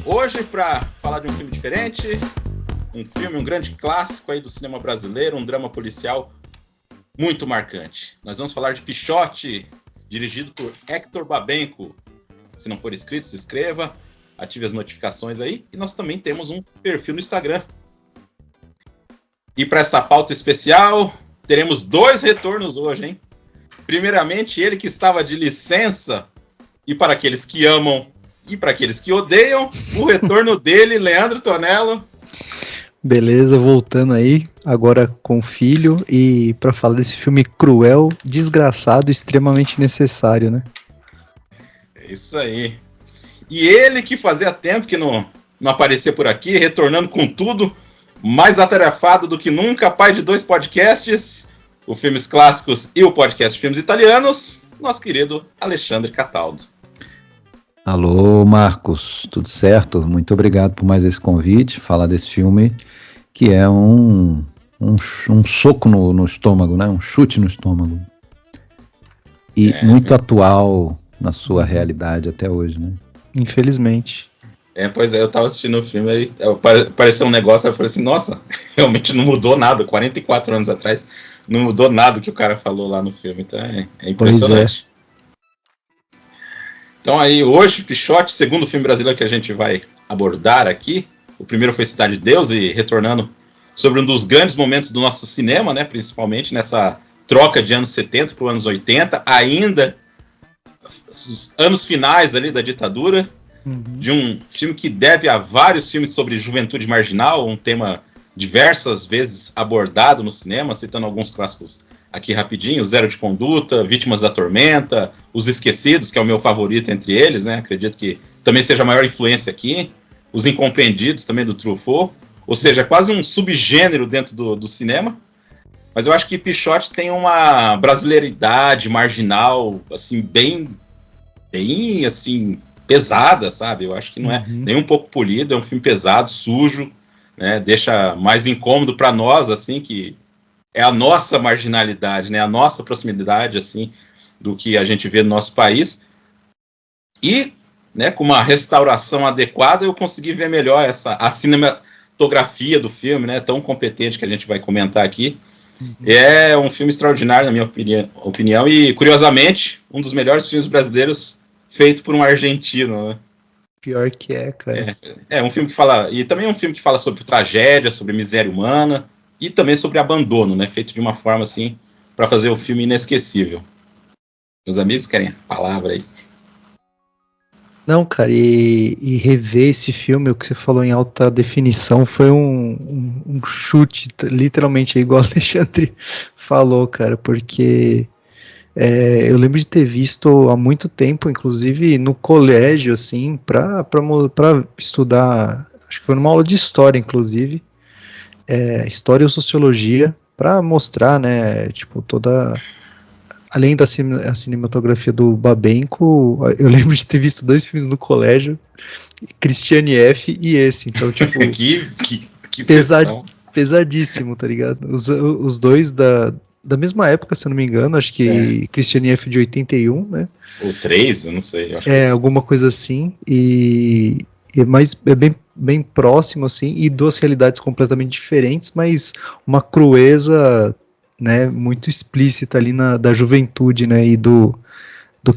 Hoje, para falar de um filme diferente, um grande clássico aí do cinema brasileiro, um drama policial muito marcante. Nós vamos falar de Pichote, dirigido por Hector Babenco. Se não for inscrito, se inscreva, ative as notificações aí. E nós também temos um perfil no Instagram. E para essa pauta especial, teremos 2 retornos hoje, hein? Primeiramente, ele que estava de licença, e para aqueles que amam e para aqueles que odeiam, o retorno dele, Leandro Tonello. Beleza, voltando aí, agora com o filho, e para falar desse filme cruel, desgraçado, extremamente necessário, né? É isso aí. E ele que fazia tempo que não aparecia por aqui, retornando com tudo, mais atarefado do que nunca, pai de 2 podcasts, o Filmes Clássicos e o podcast Filmes Italianos, nosso querido Alexandre Cataldo. Alô, Marcos, tudo certo? Muito obrigado por mais esse convite, falar desse filme que é um soco no estômago, né? Um chute no estômago. E muito atual na sua realidade até hoje, né? Infelizmente. Pois é, eu tava assistindo o filme, aí apareceu um negócio, eu falei assim, nossa, realmente não mudou nada, 44 anos atrás, não mudou nada que o cara falou lá no filme, então é impressionante. Então aí, hoje, Pichote, segundo filme brasileiro que a gente vai abordar aqui. O primeiro foi Cidade de Deus, e retornando sobre um dos grandes momentos do nosso cinema, né, principalmente nessa troca de anos 70 para os anos 80, ainda os anos finais ali da ditadura, de um filme que deve a vários filmes sobre juventude marginal, um tema diversas vezes abordado no cinema, citando alguns clássicos aqui rapidinho: Zero de Conduta, Vítimas da Tormenta, Os Esquecidos, que é o meu favorito entre eles, né? Acredito que também seja a maior influência aqui. Os Incompreendidos, também do Truffaut. Ou seja, quase um subgênero dentro do cinema. Mas eu acho que Pichote tem uma brasileiridade marginal, assim, bem assim, pesada, sabe? Eu acho que não é nem um pouco polido, é um filme pesado, sujo, né? Deixa mais incômodo para nós, assim, que é a nossa marginalidade, né? A nossa proximidade, assim, do que a gente vê no nosso país. E, né, com uma restauração adequada, eu consegui ver melhor a cinematografia do filme, né? Tão competente, que a gente vai comentar aqui. É um filme extraordinário, na minha opinião, e, curiosamente, um dos melhores filmes brasileiros feito por um argentino, né? Pior que é, cara. É um filme que fala... E também é um filme que fala sobre tragédia, sobre miséria humana, e também sobre abandono, né? Feito de uma forma, assim, para fazer o filme inesquecível. Meus amigos querem a palavra aí? Não, cara, e rever esse filme, o que você falou em alta definição, foi um chute, literalmente, igual o Alexandre falou, cara, porque eu lembro de ter visto há muito tempo, inclusive no colégio, assim, pra estudar, acho que foi numa aula de história, inclusive, história ou sociologia, para mostrar, né, tipo, toda... Além da cinematografia do Babenco, eu lembro de ter visto 2 filmes no colégio, Christiane F. e esse, então, tipo... que pesadíssimo, tá ligado? Os 2 da mesma época, se eu não me engano, acho que Christiane F. de 81, né? Ou 3, eu não sei. Acho alguma coisa assim, mas é bem próximo, assim, e 2 realidades completamente diferentes, mas uma crueza, né, muito explícita ali da juventude, né, e do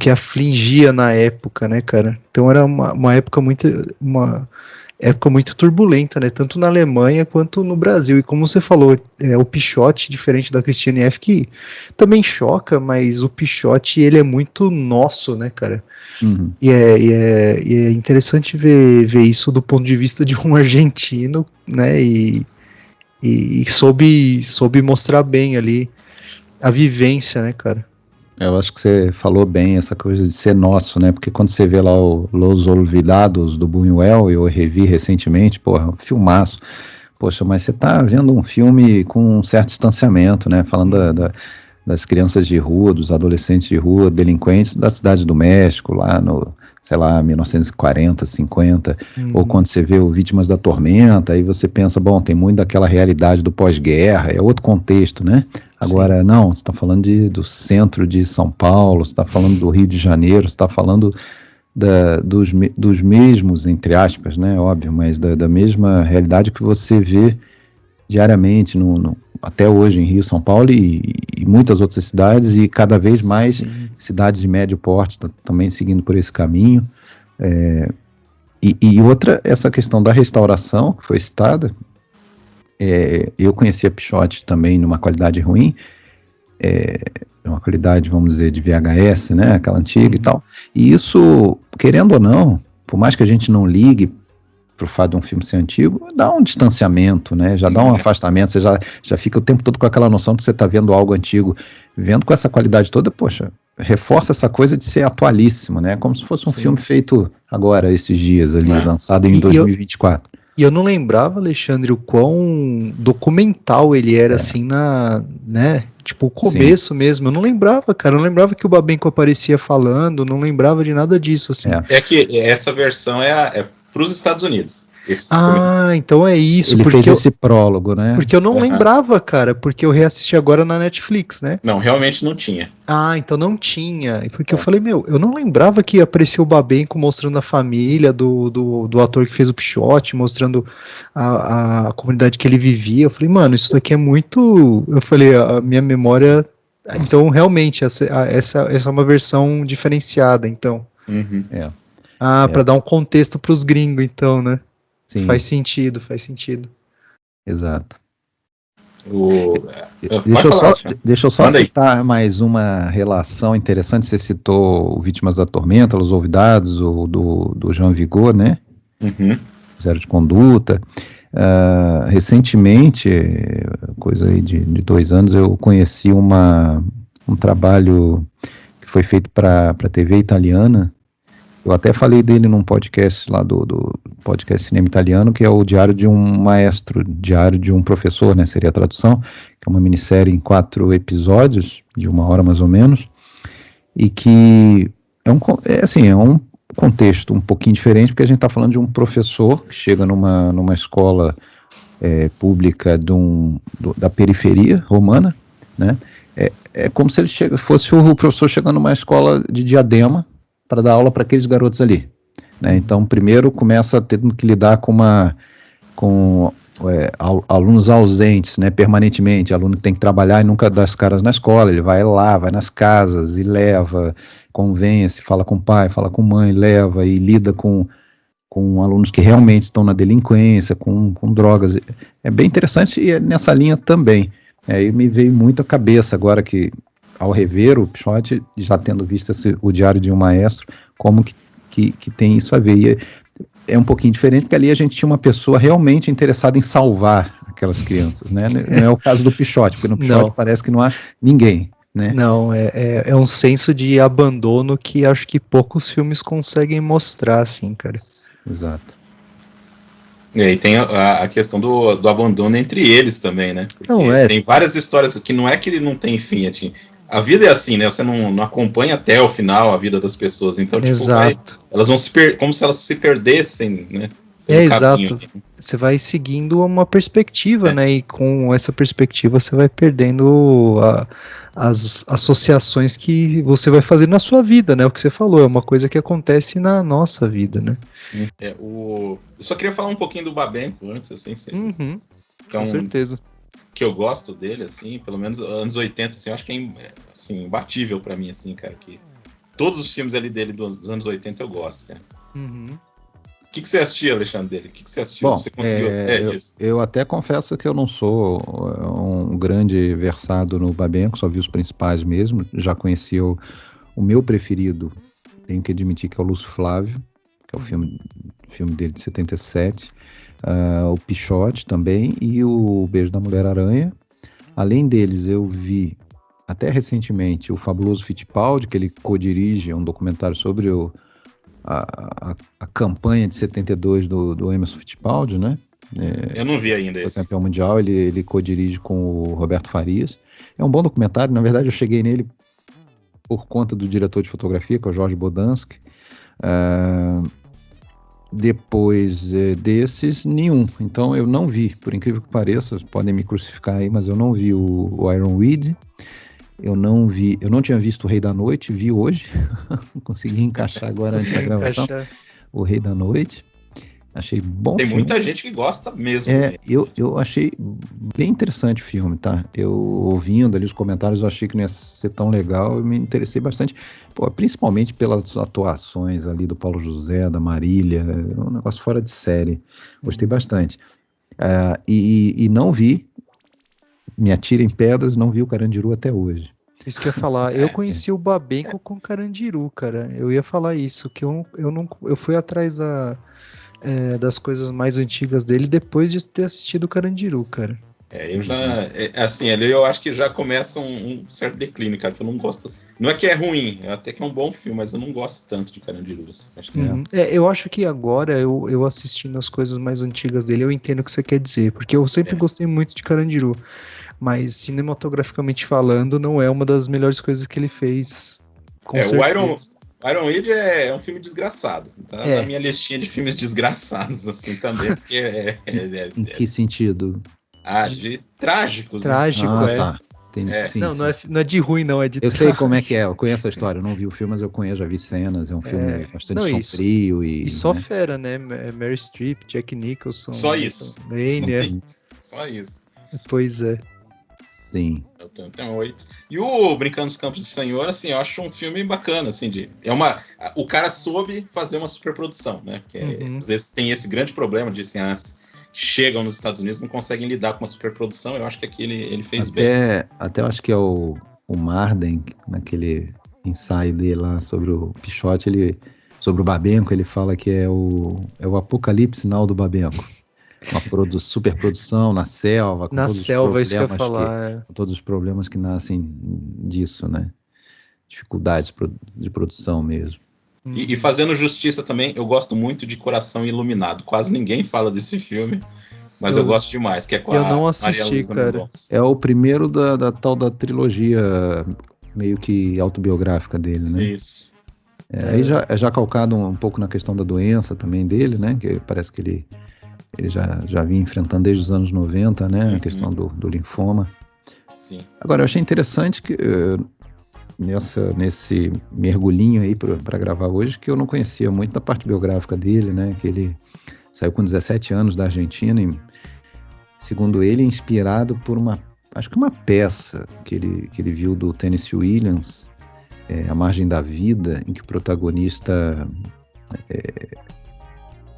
que afligia na época, né, cara. Então era uma época muito turbulenta, né, tanto na Alemanha quanto no Brasil. E como você falou, o Pichote, diferente da Christiane F., que também choca, mas o Pichote, ele é muito nosso, né, cara. E é interessante ver isso do ponto de vista de um argentino, né, e soube mostrar bem ali a vivência, né, cara? Eu acho que você falou bem essa coisa de ser nosso, né? Porque quando você vê lá o Los Olvidados do Buñuel, eu revi recentemente, porra, um filmaço. Poxa, mas você tá vendo um filme com um certo distanciamento, né? Falando das crianças de rua, dos adolescentes de rua, delinquentes da Cidade do México, lá no, sei lá, 1940, 50, ou quando você vê o Vítimas da Tormenta, aí você pensa, bom, tem muito daquela realidade do pós-guerra, é outro contexto, né? Agora, não, você está falando do centro de São Paulo, você está falando do Rio de Janeiro, você está falando dos mesmos, entre aspas, né, óbvio, mas da mesma realidade que você vê diariamente, até hoje em Rio, São Paulo e muitas outras cidades, e cada vez mais cidades de médio porte também seguindo por esse caminho. E outra, essa questão da restauração, que foi citada, eu conhecia Pichote também numa qualidade ruim, uma qualidade, vamos dizer, de VHS, né, aquela antiga e tal, e isso, querendo ou não, por mais que a gente não ligue pro fato de um filme ser antigo, dá um distanciamento, né, já dá um afastamento, você já fica o tempo todo com aquela noção de que você tá vendo algo antigo, vendo com essa qualidade toda, poxa, reforça essa coisa de ser atualíssimo, né, como se fosse um filme feito agora, esses dias ali, lançado em 2024. E eu não lembrava, Alexandre, o quão documental ele era, assim, né, tipo, o começo mesmo. Eu não lembrava, cara, eu não lembrava que o Babenco aparecia falando, não lembrava de nada disso, assim. É que essa versão é para os Estados Unidos. Então é isso. Ele fez esse prólogo, né? Porque eu não lembrava, cara, porque eu reassisti agora na Netflix, né? Não, realmente não tinha. Então não tinha. Porque eu falei, eu não lembrava que apareceu o Babenco mostrando a família do ator que fez o Pichote, mostrando a comunidade que ele vivia. Eu falei, mano, isso daqui é muito... Eu falei, a minha memória... Então, realmente, essa é uma versão diferenciada, então. Pra dar um contexto pros gringos, então, né? Sim. Faz sentido. Exato. Deixa eu só citar mais uma relação interessante. Você citou o Vítimas da Tormenta, Los Olvidados, do Jean Vigo, né? Zero de Conduta. Recentemente, coisa aí de 2 anos, eu conheci um trabalho que foi feito para a TV italiana. Eu até falei dele num podcast lá do podcast Cinema Italiano, que é o Diário de um Maestro, Diário de um Professor, né, seria a tradução, que é uma minissérie em 4 episódios, de 1 hora mais ou menos, e que é um contexto um pouquinho diferente, porque a gente está falando de um professor que chega numa escola pública da periferia romana, né, é como se ele fosse o professor chegando numa escola de Diadema, para dar aula para aqueles garotos ali, né? Então, primeiro começa tendo que lidar com alunos ausentes, né, permanentemente, aluno que tem que trabalhar e nunca dá as caras na escola, ele vai lá, vai nas casas e leva, convence, fala com o pai, fala com a mãe, leva e lida com alunos que realmente estão na delinquência, com drogas. É bem interessante e é nessa linha também. Aí me veio muito à cabeça agora que, ao rever o Pichote, já tendo visto o Diário de um Maestro, como que tem isso a ver. E é um pouquinho diferente, porque ali a gente tinha uma pessoa realmente interessada em salvar aquelas crianças, né? Não é o caso do Pichote, porque no Pichote parece que não há ninguém, né? Não, é um senso de abandono que acho que poucos filmes conseguem mostrar, assim, cara. Exato. E aí tem a questão do abandono entre eles também, né? Porque tem várias histórias que não é que ele não tem fim, a vida é assim, né? Você não acompanha até o final a vida das pessoas. Então, elas vão como se elas se perdessem, né? Exato. Você vai seguindo uma perspectiva, né? E com essa perspectiva você vai perdendo as associações que você vai fazer na sua vida, né? O que você falou, é uma coisa que acontece na nossa vida, né? Eu só queria falar um pouquinho do Babenco antes, assim. Com certeza. Que eu gosto dele, assim, pelo menos anos 80, assim, eu acho que é assim, imbatível pra mim, assim, cara, que todos os filmes ali dele dos anos 80 eu gosto, cara. O que você assistia, Alexandre, dele? O que você assistiu? Bom, você conseguiu? Eu até confesso que eu não sou um grande versado no Babenco, só vi os principais mesmo, já conheci o meu preferido, tenho que admitir que é o Lúcio Flávio, que é o filme dele de 77, o Pichote também e o Beijo da Mulher-Aranha. Além deles, eu vi até recentemente o Fabuloso Fittipaldi, que ele co-dirige um documentário sobre a campanha de 72 do Emerson Fittipaldi, né? Eu não vi ainda esse. Foi campeão mundial, ele co-dirige com o Roberto Farias. É um bom documentário, na verdade eu cheguei nele por conta do diretor de fotografia, que é o Jorge Bodansky. Depois desses, nenhum. Então eu não vi, por incrível que pareça, podem me crucificar aí, mas eu não vi o Iron Weed. Eu não tinha visto O Rei da Noite, vi hoje, consegui encaixar agora antes da gravação, O Rei da Noite, achei bom Tem filme. muita gente que gosta mesmo. Eu achei bem interessante o filme, tá? Eu ouvindo ali os comentários, eu achei que não ia ser tão legal, eu me interessei bastante, principalmente pelas atuações ali do Paulo José, da Marília, um negócio fora de série, gostei bastante. E não vi, me atirem pedras, não vi o Carandiru até hoje. Isso que eu ia falar, eu conheci o Babenco com Carandiru, cara. Eu ia falar isso, que eu fui atrás das coisas mais antigas dele depois de ter assistido o Carandiru, cara. Eu já, assim, ali eu acho que já começa um certo declínio, cara, que eu não gosto. Não é que é ruim, até que é um bom filme, mas eu não gosto tanto de Carandiru. Acho que eu acho que agora, eu assistindo as coisas mais antigas dele, eu entendo o que você quer dizer, porque eu sempre gostei muito de Carandiru, mas cinematograficamente falando, não é uma das melhores coisas que ele fez, com certeza. O Iron Age é um filme desgraçado, tá na minha listinha de filmes desgraçados, assim, também, porque Em que sentido? De trágicos. Trágico, tá. Sim, não é de ruim, não, é de eu sei como é que é, eu conheço a história, eu não vi o filme, mas eu conheço, já vi cenas, é um filme bastante sombrio. E só fera, né? Mary Streep, Jack Nicholson. Só isso. Só isso. Pois é. Sim. Eu tenho 8. E o Brincando nos Campos do Senhor, assim, eu acho um filme bacana, assim, o cara soube fazer uma superprodução, né? Porque às vezes tem esse grande problema de cineastas que chegam nos Estados Unidos e não conseguem lidar com uma superprodução. Eu acho que aqui ele fez bem. Assim. Até eu acho que é o Marden, naquele ensaio dele lá sobre o Pichote, sobre o Babenco, ele fala que é o apocalipse sinal do Babenco. Uma superprodução na selva. Na selva, isso que eu ia falar. Com todos os problemas que nascem disso, né? Dificuldades de produção mesmo. E fazendo justiça também, eu gosto muito de Coração Iluminado. Quase ninguém fala desse filme, mas eu gosto demais, que é com eu não assisti, cara. É o primeiro da tal da trilogia meio que autobiográfica dele, né? Isso. Aí já calcado um pouco na questão da doença também dele, né? Que parece que ele já vinha enfrentando desde os anos 90, né? A questão do linfoma. Sim. Agora, eu achei interessante que nesse mergulhinho aí para gravar hoje, que eu não conhecia muito da parte biográfica dele, né? Que ele saiu com 17 anos da Argentina e, segundo ele, inspirado por acho que uma peça que ele viu do Tennessee Williams, A Margem da Vida, em que o protagonista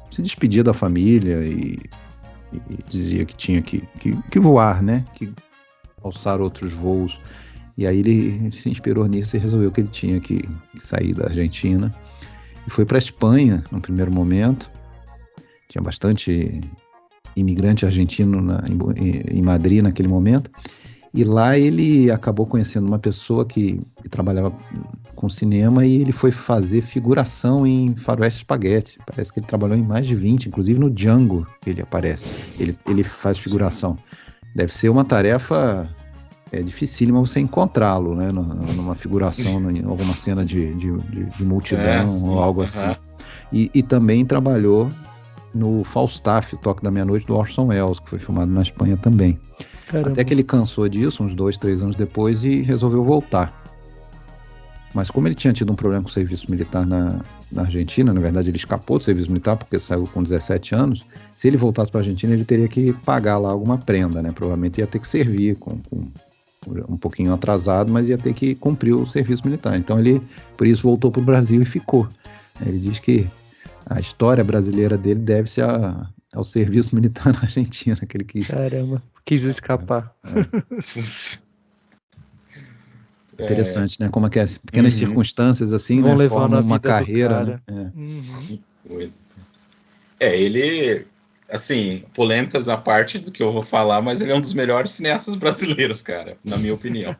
se despedia da família e dizia que tinha que voar, né? Que alçar outros voos. E aí ele se inspirou nisso e resolveu que ele tinha que sair da Argentina. E foi para a Espanha, no primeiro momento. Tinha bastante imigrante argentino em Madrid naquele momento. E lá ele acabou conhecendo uma pessoa que trabalhava com cinema e ele foi fazer figuração em Faroeste Spaghetti. Parece que ele trabalhou em mais de 20, inclusive no Django ele aparece. Ele faz figuração. Deve ser uma tarefa dificílima você encontrá-lo, né? Numa figuração, em alguma cena de multidão ou algo assim. E também trabalhou no Falstaff, o Toque da Meia-Noite, do Orson Welles, que foi filmado na Espanha também. Caramba. Até que ele cansou disso, uns 2, 3 anos depois, e resolveu voltar. Mas como ele tinha tido um problema com o serviço militar na Argentina, na verdade ele escapou do serviço militar porque saiu com 17 anos, se ele voltasse para a Argentina ele teria que pagar lá alguma prenda, né? Provavelmente ia ter que servir com um pouquinho atrasado, mas ia ter que cumprir o serviço militar. Então ele, por isso, voltou para o Brasil e ficou. Ele diz que a história brasileira dele deve-se ao serviço militar na Argentina, que ele quis. Caramba, quis escapar. Interessante, né? Como é que pequenas circunstâncias assim, vão né, levando formam a uma vida carreira, do cara. né? Que coisa. Ele, assim, polêmicas à parte do que eu vou falar, mas ele é um dos melhores cineastas brasileiros, cara, na minha opinião.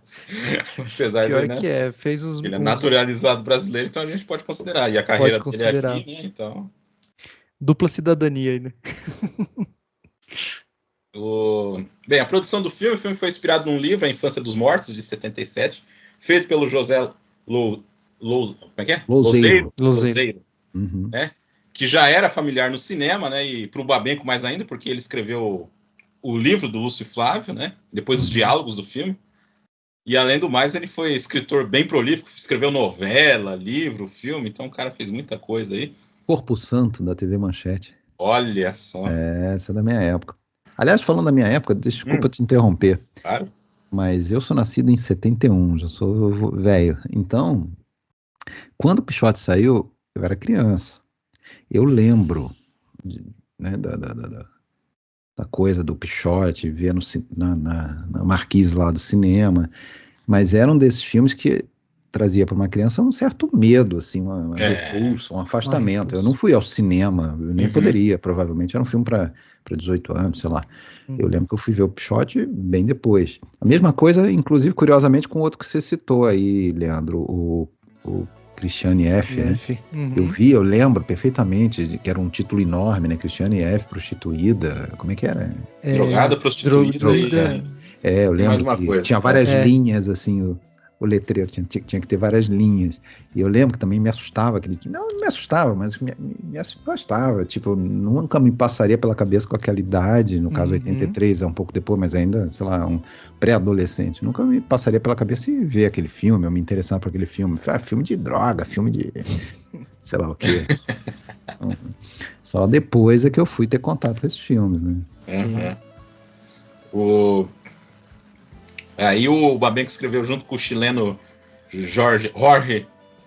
Apesar Pior de, né, que fez ele é naturalizado brasileiro, então a gente pode considerar. E a carreira dele é aqui, né, então... Dupla cidadania aí, né? Bem, a produção do filme, o filme foi inspirado num livro, A Infância dos Mortos, de 77, feito pelo José Louzeiro, né? Que já era familiar no cinema, né? E para o Babenco mais ainda, porque ele escreveu o livro do Lúcio Flávio, né? Depois os diálogos do filme. E além do mais, ele foi escritor bem prolífico, escreveu novela, livro, filme, então o cara fez muita coisa aí. Corpo Santo, da TV Manchete. Olha só. Essa é da minha época. Aliás, falando da minha época, desculpa te interromper, Claro. mas eu sou nascido em 71, já sou velho. Então, quando o Pichote saiu, eu era criança. Eu lembro né, da coisa do Pichote, ver na marquise lá do cinema, mas era um desses filmes que trazia para uma criança um certo medo, assim, uma repulsa, um afastamento. Eu não fui ao cinema, eu nem poderia, provavelmente era um filme para 18 anos, sei lá. Eu lembro que eu fui ver o Pichote bem depois. A mesma coisa, inclusive, curiosamente, com outro que você citou aí, Leandro, o Christiane F., né? Eu lembro perfeitamente que era um título enorme, né? Christiane F., prostituída, como é que era? Drogada, prostituída. Eu lembro que tinha várias linhas, assim, o letreiro tinha que ter várias linhas. E eu lembro que também me assustava aquele tipo. Não me assustava, mas me assustava. Tipo, nunca me passaria pela cabeça com aquela idade, no caso 83, é um pouco depois, mas ainda, sei lá, um pré-adolescente. Nunca me passaria pela cabeça e ver aquele filme, eu me interessar por aquele filme. Filme de droga, filme de sei lá o quê. Só depois é que eu fui ter contato com esses filmes, né? Aí o Babenco escreveu junto com o chileno Jorge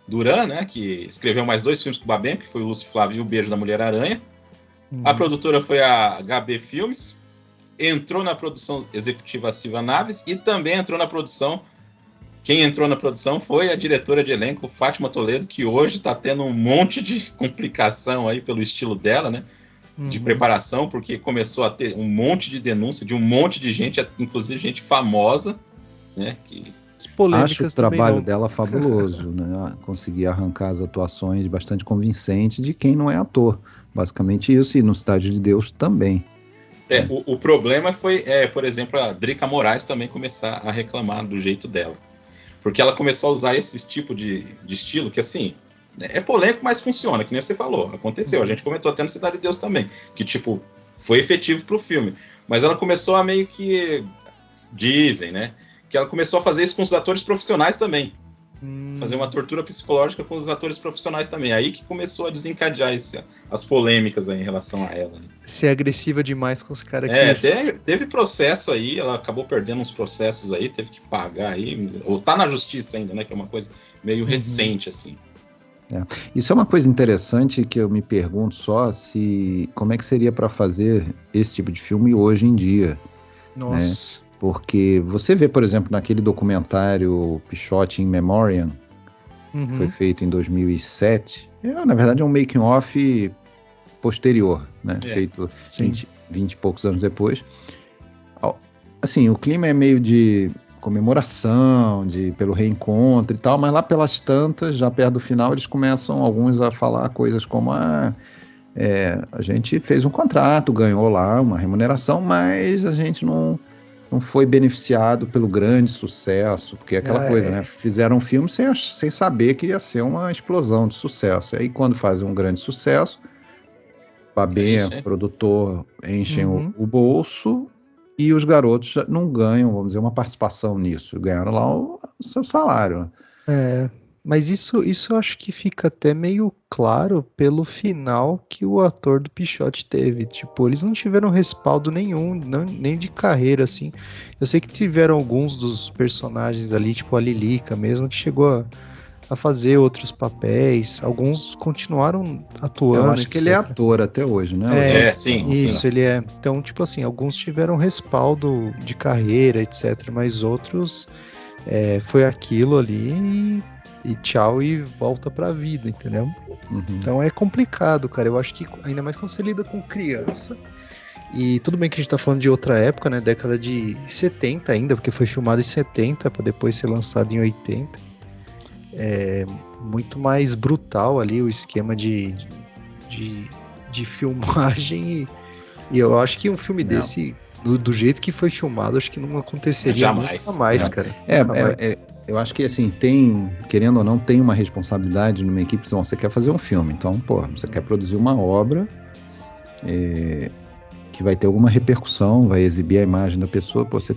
Duran, né, que escreveu mais 2 filmes com o Babenco, que foi o Lúcio Flávio e o Beijo da Mulher-Aranha. A produtora foi a HB Filmes, entrou na produção executiva a Silvia Naves e também entrou na produção. Quem entrou na produção foi a diretora de elenco, Fátima Toledo, que hoje está tendo um monte de complicação aí pelo estilo dela, né? De preparação, porque começou a ter um monte de denúncia de um monte de gente, inclusive gente famosa, né? Acho o trabalho dela fabuloso, né? Conseguir arrancar as atuações bastante convincentes de quem não é ator. Basicamente isso, e no Cidade de Deus também. O problema foi, por exemplo, a Drica Moraes também começar a reclamar do jeito dela. Porque ela começou a usar esse tipo de estilo que, assim, é polêmico, mas funciona, que nem você falou. Aconteceu, a gente comentou até no Cidade de Deus também, que, tipo, foi efetivo pro filme. Mas ela começou a meio que... Dizem, né? Que ela começou a fazer isso com os atores profissionais também. Fazer uma tortura psicológica com os atores profissionais também. Aí que começou a desencadear as polêmicas aí em relação a ela. Né? Ser agressiva demais com os caras teve processo aí, ela acabou perdendo uns processos aí, teve que pagar aí, ou tá na justiça ainda, né? Que é uma coisa meio recente, assim. Isso é uma coisa interessante que eu me pergunto só como é que seria para fazer esse tipo de filme hoje em dia. Nossa. Né? Porque você vê, por exemplo, naquele documentário Pichote in Memoriam, que foi feito em 2007, na verdade é um making-off posterior, né? Feito 20 e poucos anos depois. Assim, o clima é meio de comemoração, pelo reencontro e tal, mas lá pelas tantas, já perto do final, eles começam alguns a falar coisas como a gente fez um contrato, ganhou lá uma remuneração, mas a gente não foi beneficiado pelo grande sucesso, porque é aquela coisa, né? Fizeram um filme sem saber que ia ser uma explosão de sucesso. E aí, quando fazem um grande sucesso, Babenco, produtor, enchem o bolso e os garotos não ganham, vamos dizer, uma participação nisso. Ganharam lá o seu salário. Mas isso eu acho que fica até meio claro pelo final que o ator do Pichote teve. Tipo, eles não tiveram respaldo nenhum, nem de carreira, assim. Eu sei que tiveram alguns dos personagens ali, tipo a Lilica mesmo, que chegou a fazer outros papéis. Alguns continuaram atuando. Eu acho que ele é ator até hoje, né? Sim. Isso, sim. ele é. Então, tipo assim, alguns tiveram respaldo de carreira, etc. Mas outros foi aquilo ali e tchau e volta pra vida, entendeu? Então é complicado, cara. Eu acho que ainda mais quando você lida com criança. E tudo bem que a gente tá falando de outra época, né? Década de 70 ainda, porque foi filmado em 70 pra depois ser lançado em 80. É muito mais brutal ali o esquema de filmagem e eu acho que um filme desse, do jeito que foi filmado, acho que não aconteceria jamais, cara. Eu acho que, assim, querendo ou não, tem uma responsabilidade numa equipe. Você quer fazer um filme, então, você quer produzir uma obra que vai ter alguma repercussão, vai exibir a imagem da pessoa, você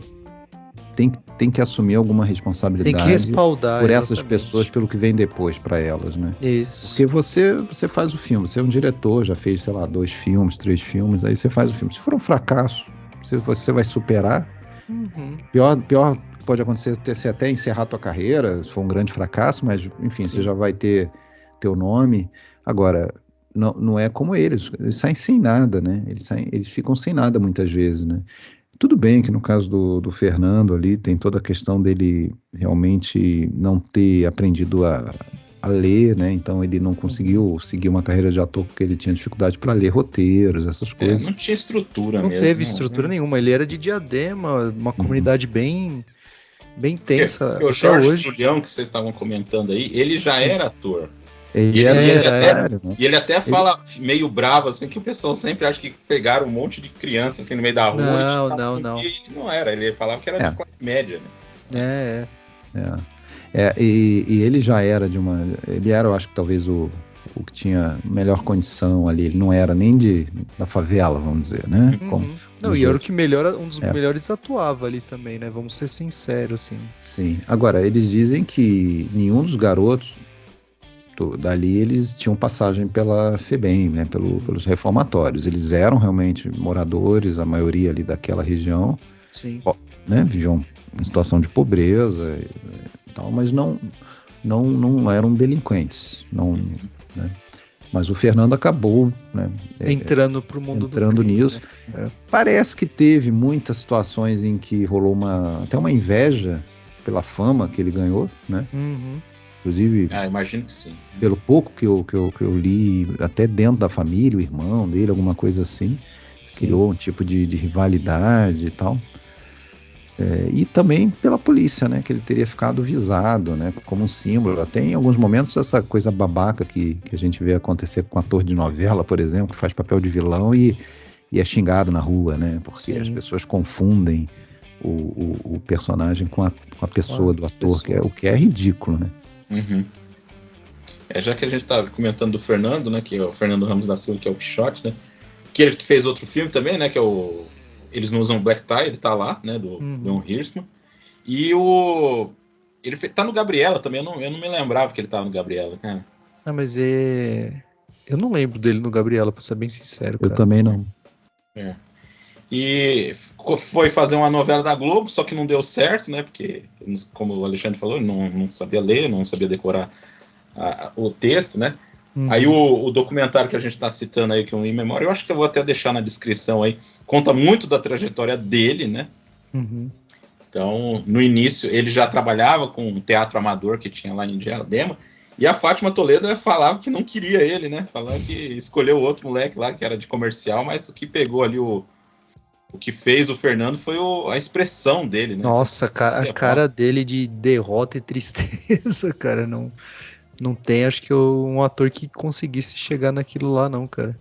tem que assumir alguma Tem responsabilidade que respaldar. por essas exatamente. pessoas, pelo que vem depois para elas, né? Isso. Porque você faz o filme, você é um diretor, já fez, sei lá, 2 filmes, 3 filmes, aí você faz o filme. Se for um fracasso, você vai superar. Uhum. Pior pode acontecer você até encerrar a tua carreira, se for um grande fracasso, mas enfim, Sim. você já vai ter teu nome. Agora, não é como eles saem sem nada, né? Eles ficam sem nada muitas vezes, né? Tudo bem que no caso do Fernando ali, tem toda a questão dele realmente não ter aprendido a ler, né? Então ele não conseguiu seguir uma carreira de ator porque ele tinha dificuldade para ler roteiros, essas coisas. Não tinha estrutura Não mesmo. teve estrutura nenhuma. Ele era de Diadema, uma comunidade bem tensa Porque o até Jorge hoje. Julião, que vocês estavam comentando aí, ele já era ator. Ele era, né? E ele até fala meio bravo, assim, que o pessoal sempre acha que pegaram um monte de criança assim no meio da rua. Não. E ele não era, ele falava que era de classe média, né? E ele já era ele era, eu acho que talvez o que tinha melhor condição ali, ele não era nem da favela, vamos dizer, né? Não, e era o que um dos melhores atuava ali também, né? Vamos ser sinceros, assim. Sim. Agora, eles dizem que nenhum dos garotos dali, eles tinham passagem pela FEBEM, né? Pelos reformatórios. Eles eram realmente moradores, a maioria ali daquela região. Sim. Né? Viviam em situação de pobreza e tal, mas não eram delinquentes, né? Mas o Fernando acabou, né, entrando pro mundo entrando do crime, nisso. né? Parece que teve muitas situações em que rolou até uma inveja pela fama que ele ganhou, né? Inclusive, Imagino que sim. pelo pouco que eu li, até dentro da família, o irmão dele, alguma coisa assim, criou um tipo de rivalidade e tal. E também pela polícia, né, que ele teria ficado visado, né, como um símbolo. Até em alguns momentos essa coisa babaca que a gente vê acontecer com ator de novela, por exemplo, que faz papel de vilão e é xingado na rua, né, porque as pessoas confundem o personagem com a pessoa do ator, o que é ridículo, né. Já que a gente está comentando do Fernando, né, que é o Fernando Ramos da Silva, que é o Pichote, né, que ele fez outro filme também, né, que é o Eles Não Usam Black Tie, ele tá lá, né, do Leon Hirschman. E ele tá no Gabriela também, eu não me lembrava que ele tava no Gabriela, cara. Mas eu não lembro dele no Gabriela, pra ser bem sincero, cara. Eu também não. E foi fazer uma novela da Globo, só que não deu certo, né, porque, como o Alexandre falou, ele não sabia ler, não sabia decorar o texto, né. Aí o documentário que a gente está citando aí, que é um In Memória, eu acho que eu vou até deixar na descrição aí, conta muito da trajetória dele, né? Então, no início, ele já trabalhava com um teatro amador que tinha lá em Diadema, e a Fátima Toledo falava que não queria ele, né? Falava que escolheu outro moleque lá, que era de comercial, mas o que pegou ali o que fez o Fernando foi a expressão dele, né? Nossa, a cara dele de derrota e tristeza, cara, não tem, acho que um ator que conseguisse chegar naquilo lá, não, cara.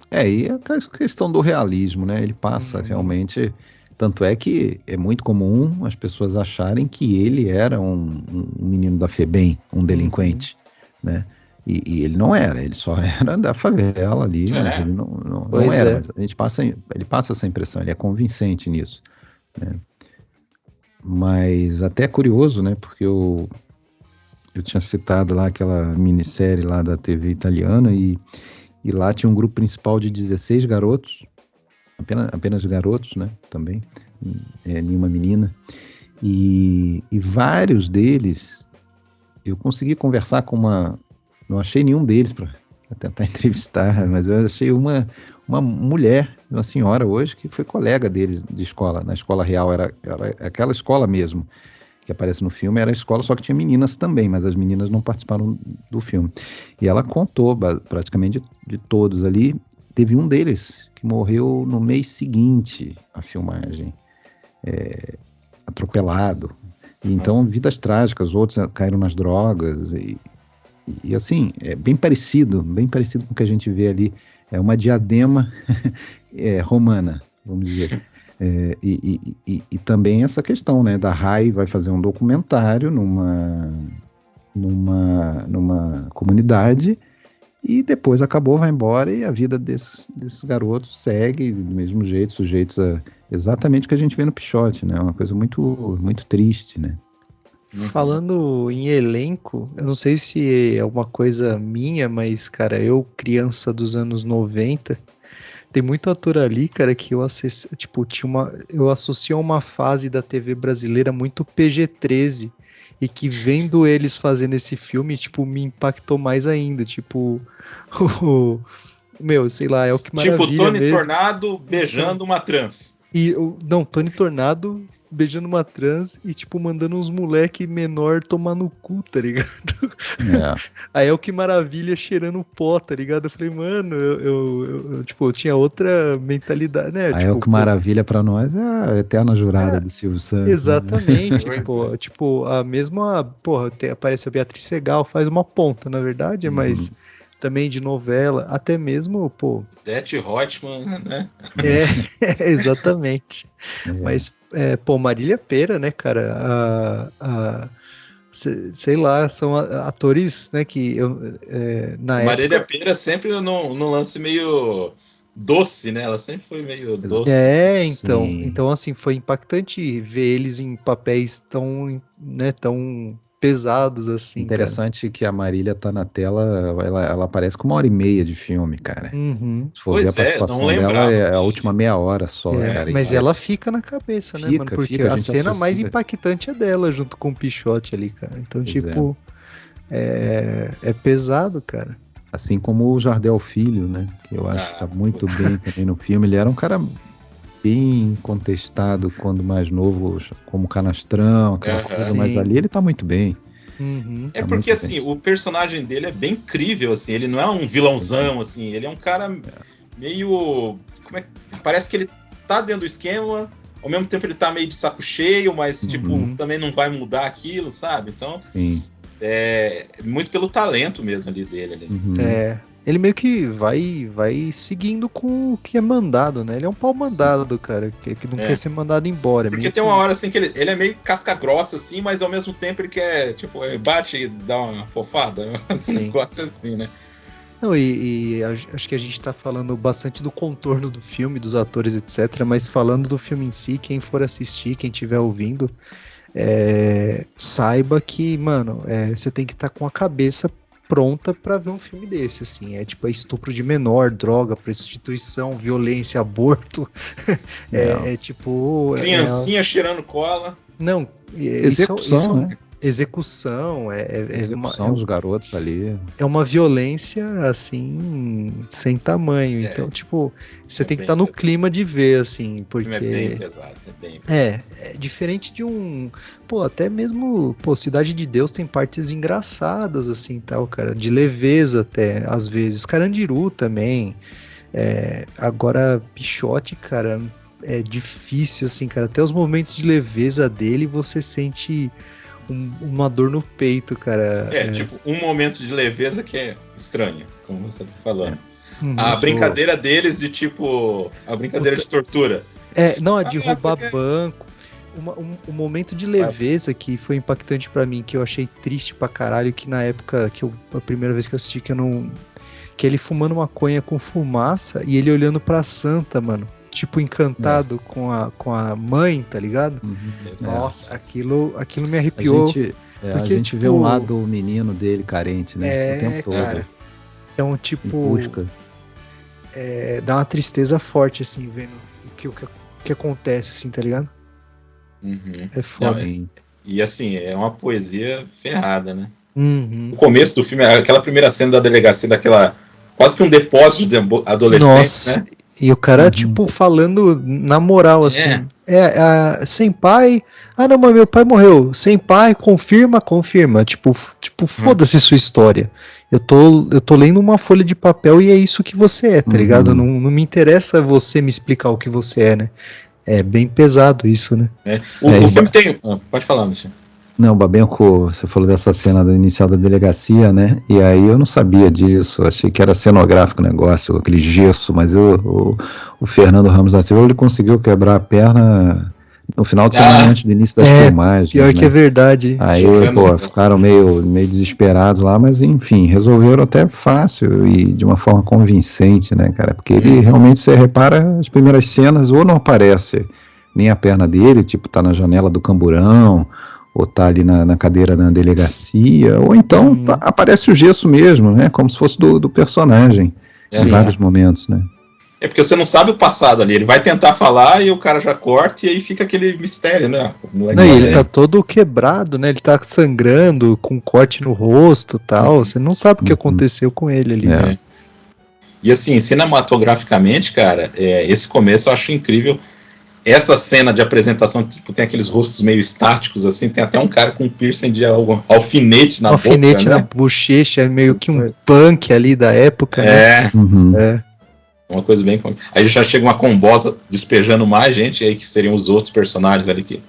E a questão do realismo, né? Ele passa realmente. Tanto é que é muito comum as pessoas acharem que ele era um menino da FEBEM, um delinquente, né? E ele não era, ele só era da favela ali, mas ele não era. Mas ele passa essa impressão, ele é convincente nisso, né? Mas até é curioso, né? Porque eu tinha citado lá aquela minissérie lá da TV italiana e lá tinha um grupo principal de 16 garotos, apenas garotos, né, também, nenhuma menina, e vários deles, eu consegui conversar não achei nenhum deles para tentar entrevistar, mas eu achei uma mulher, uma senhora hoje, que foi colega deles de escola, na escola real, era aquela escola mesmo, que aparece no filme, era a escola, só que tinha meninas também, mas as meninas não participaram do filme. E ela contou praticamente de todos ali. Teve um deles que morreu no mês seguinte à filmagem, atropelado. E então, vidas trágicas, outros caíram nas drogas. E assim, é bem parecido com o que a gente vê ali. É uma Diadema romana, vamos dizer. E também essa questão, né, da Rai vai fazer um documentário numa comunidade e depois acabou, vai embora e a vida desses garotos segue do mesmo jeito, sujeitos a exatamente o que a gente vê no Pichote, né? Uma coisa muito, muito triste, né? Falando em elenco, eu não sei se é uma coisa minha, mas, cara, eu, criança dos anos 90, tem muito ator ali, cara, que eu tipo, eu associo a uma fase da TV brasileira muito PG-13, e que vendo eles fazendo esse filme, tipo, me impactou mais ainda, tipo, meu, sei lá, é o que maravilha Tipo Tony mesmo. Tornado beijando uma trans. Não, Tony Tornado beijando uma trans e, tipo, mandando uns moleque menor tomar no cu, tá ligado? Aí é o que maravilha cheirando pó, tá ligado? Eu falei, mano, tipo, eu tinha outra mentalidade, né? Aí tipo, é o que maravilha pra nós é a eterna jurada do Silvio Santos. Exatamente, Né? pô, tipo, a mesma, porra, aparece a Beatriz Segal, faz uma ponta, na verdade, mas também de novela, até mesmo, pô... Odete Roitman, né? Exatamente. Mas, pô, Marília Pêra, né, cara, sei lá, são atores, né, que eu, na Marília época... Pêra sempre num lance meio doce, né? Ela sempre foi meio doce. Então, assim, foi impactante ver eles em papéis tão, né, tão pesados, assim, Interessante que a Marília tá na tela, ela aparece com 1h30 de filme, cara. Uhum. Se for ver a participação dela, é a última meia hora só, cara. Mas ela fica na cabeça, né, mano? Porque a cena mais impactante é dela, junto com o Pichote ali, cara. Então, tipo, é pesado, cara. Assim como o Jardel Filho, né? Que eu acho que tá muito bem também no filme. Ele era um cara bem contestado quando mais novo, como canastrão, aquela coisa, mas ali ele tá muito bem. É porque, assim, o personagem dele é bem incrível, assim, ele não é um vilãozão, assim, ele é um cara meio... parece que ele tá dentro do esquema, ao mesmo tempo ele tá meio de saco cheio, mas, tipo, também não vai mudar aquilo, sabe? Então, é muito pelo talento mesmo ali dele. Ali. Ele meio que vai seguindo com o que é mandado, né? Ele é um pau mandado, cara, que não quer ser mandado embora. Porque tem uma hora, assim, que ele é meio casca grossa, assim, mas ao mesmo tempo ele quer, tipo, ele bate e dá uma fofada, né? Assim, um negócio assim, né? Não, e acho que a gente tá falando bastante do contorno do filme, dos atores, etc, mas falando do filme em si, quem for assistir, quem estiver ouvindo, saiba que, mano, você tem que estar com a cabeça pronta pra ver um filme desse, assim, tipo, estupro de menor, droga, prostituição, violência, aborto, tipo... Criancinha cheirando cola. Não, execução, né? Execução, execução dos garotos ali. É uma violência, assim, sem tamanho. Então, tipo, você tem que estar no clima de ver, assim, porque... É bem pesado, é diferente de um... Pô, até mesmo, Cidade de Deus tem partes engraçadas, assim, tal, cara, de leveza até, às vezes. Carandiru também. Agora, Pichote, cara, é difícil, assim, cara. Até os momentos de leveza dele, você sente... uma dor no peito, cara. Tipo, um momento de leveza que é estranho, como você tá falando. A brincadeira deles de tipo... A brincadeira de tortura. Não, a de roubar banco. Um momento de leveza que foi impactante pra mim, que eu achei triste pra caralho, que na época, a primeira vez que eu assisti, que ele fumando maconha com fumaça e ele olhando pra Santa, mano. Tipo, encantado com a mãe, tá ligado? Nossa, aquilo me arrepiou. A gente vê um lado menino dele carente, né? O tempo todo. Cara, é um tipo... dá uma tristeza forte, assim, vendo o que acontece, assim, tá ligado? É foda. Não, e assim, é uma poesia ferrada, né? O começo do filme, aquela primeira cena da delegacia, daquela... Quase que um depósito de adolescentes, né? E o cara, tipo, falando na moral, assim. Sem pai... Ah, não, mas meu pai morreu. Sem pai, confirma. Tipo, foda-se sua história. Eu tô lendo uma folha de papel e é isso que você é, tá ligado? Não me interessa você me explicar o que você é, né? É bem pesado isso, né? O filme tem... pode falar, Michel. Não, Babenco, você falou dessa cena inicial da delegacia, né? E aí eu não sabia disso, achei que era cenográfico o negócio, aquele gesso, mas o Fernando Ramos da Silva, ele conseguiu quebrar a perna no final de semana antes do início das filmagens. Pior, né? Que é verdade. Aí, ficaram meio desesperados lá, mas enfim, resolveram até fácil e de uma forma convincente, né, cara? Porque ele realmente, você repara, as primeiras cenas ou não aparece nem a perna dele, tipo, tá na janela do camburão, ou tá ali na cadeira na delegacia, ou então aparece o gesso mesmo, né? Como se fosse do personagem, em vários momentos, né? É porque você não sabe o passado ali, ele vai tentar falar e o cara já corta e aí fica aquele mistério, né? Não, e ele tá todo quebrado, né? Ele tá sangrando, com corte no rosto e tal. Você não sabe o que aconteceu com ele ali. Né? E assim, cinematograficamente, cara, esse começo eu acho incrível. Essa cena de apresentação, tipo, tem aqueles rostos meio estáticos, assim, tem até um cara com um piercing de alfinete na boca, alfinete né? na bochecha, meio que um punk ali da época, né? Uma coisa bem... Aí já chega uma combosa despejando mais gente, aí que seriam os outros personagens ali que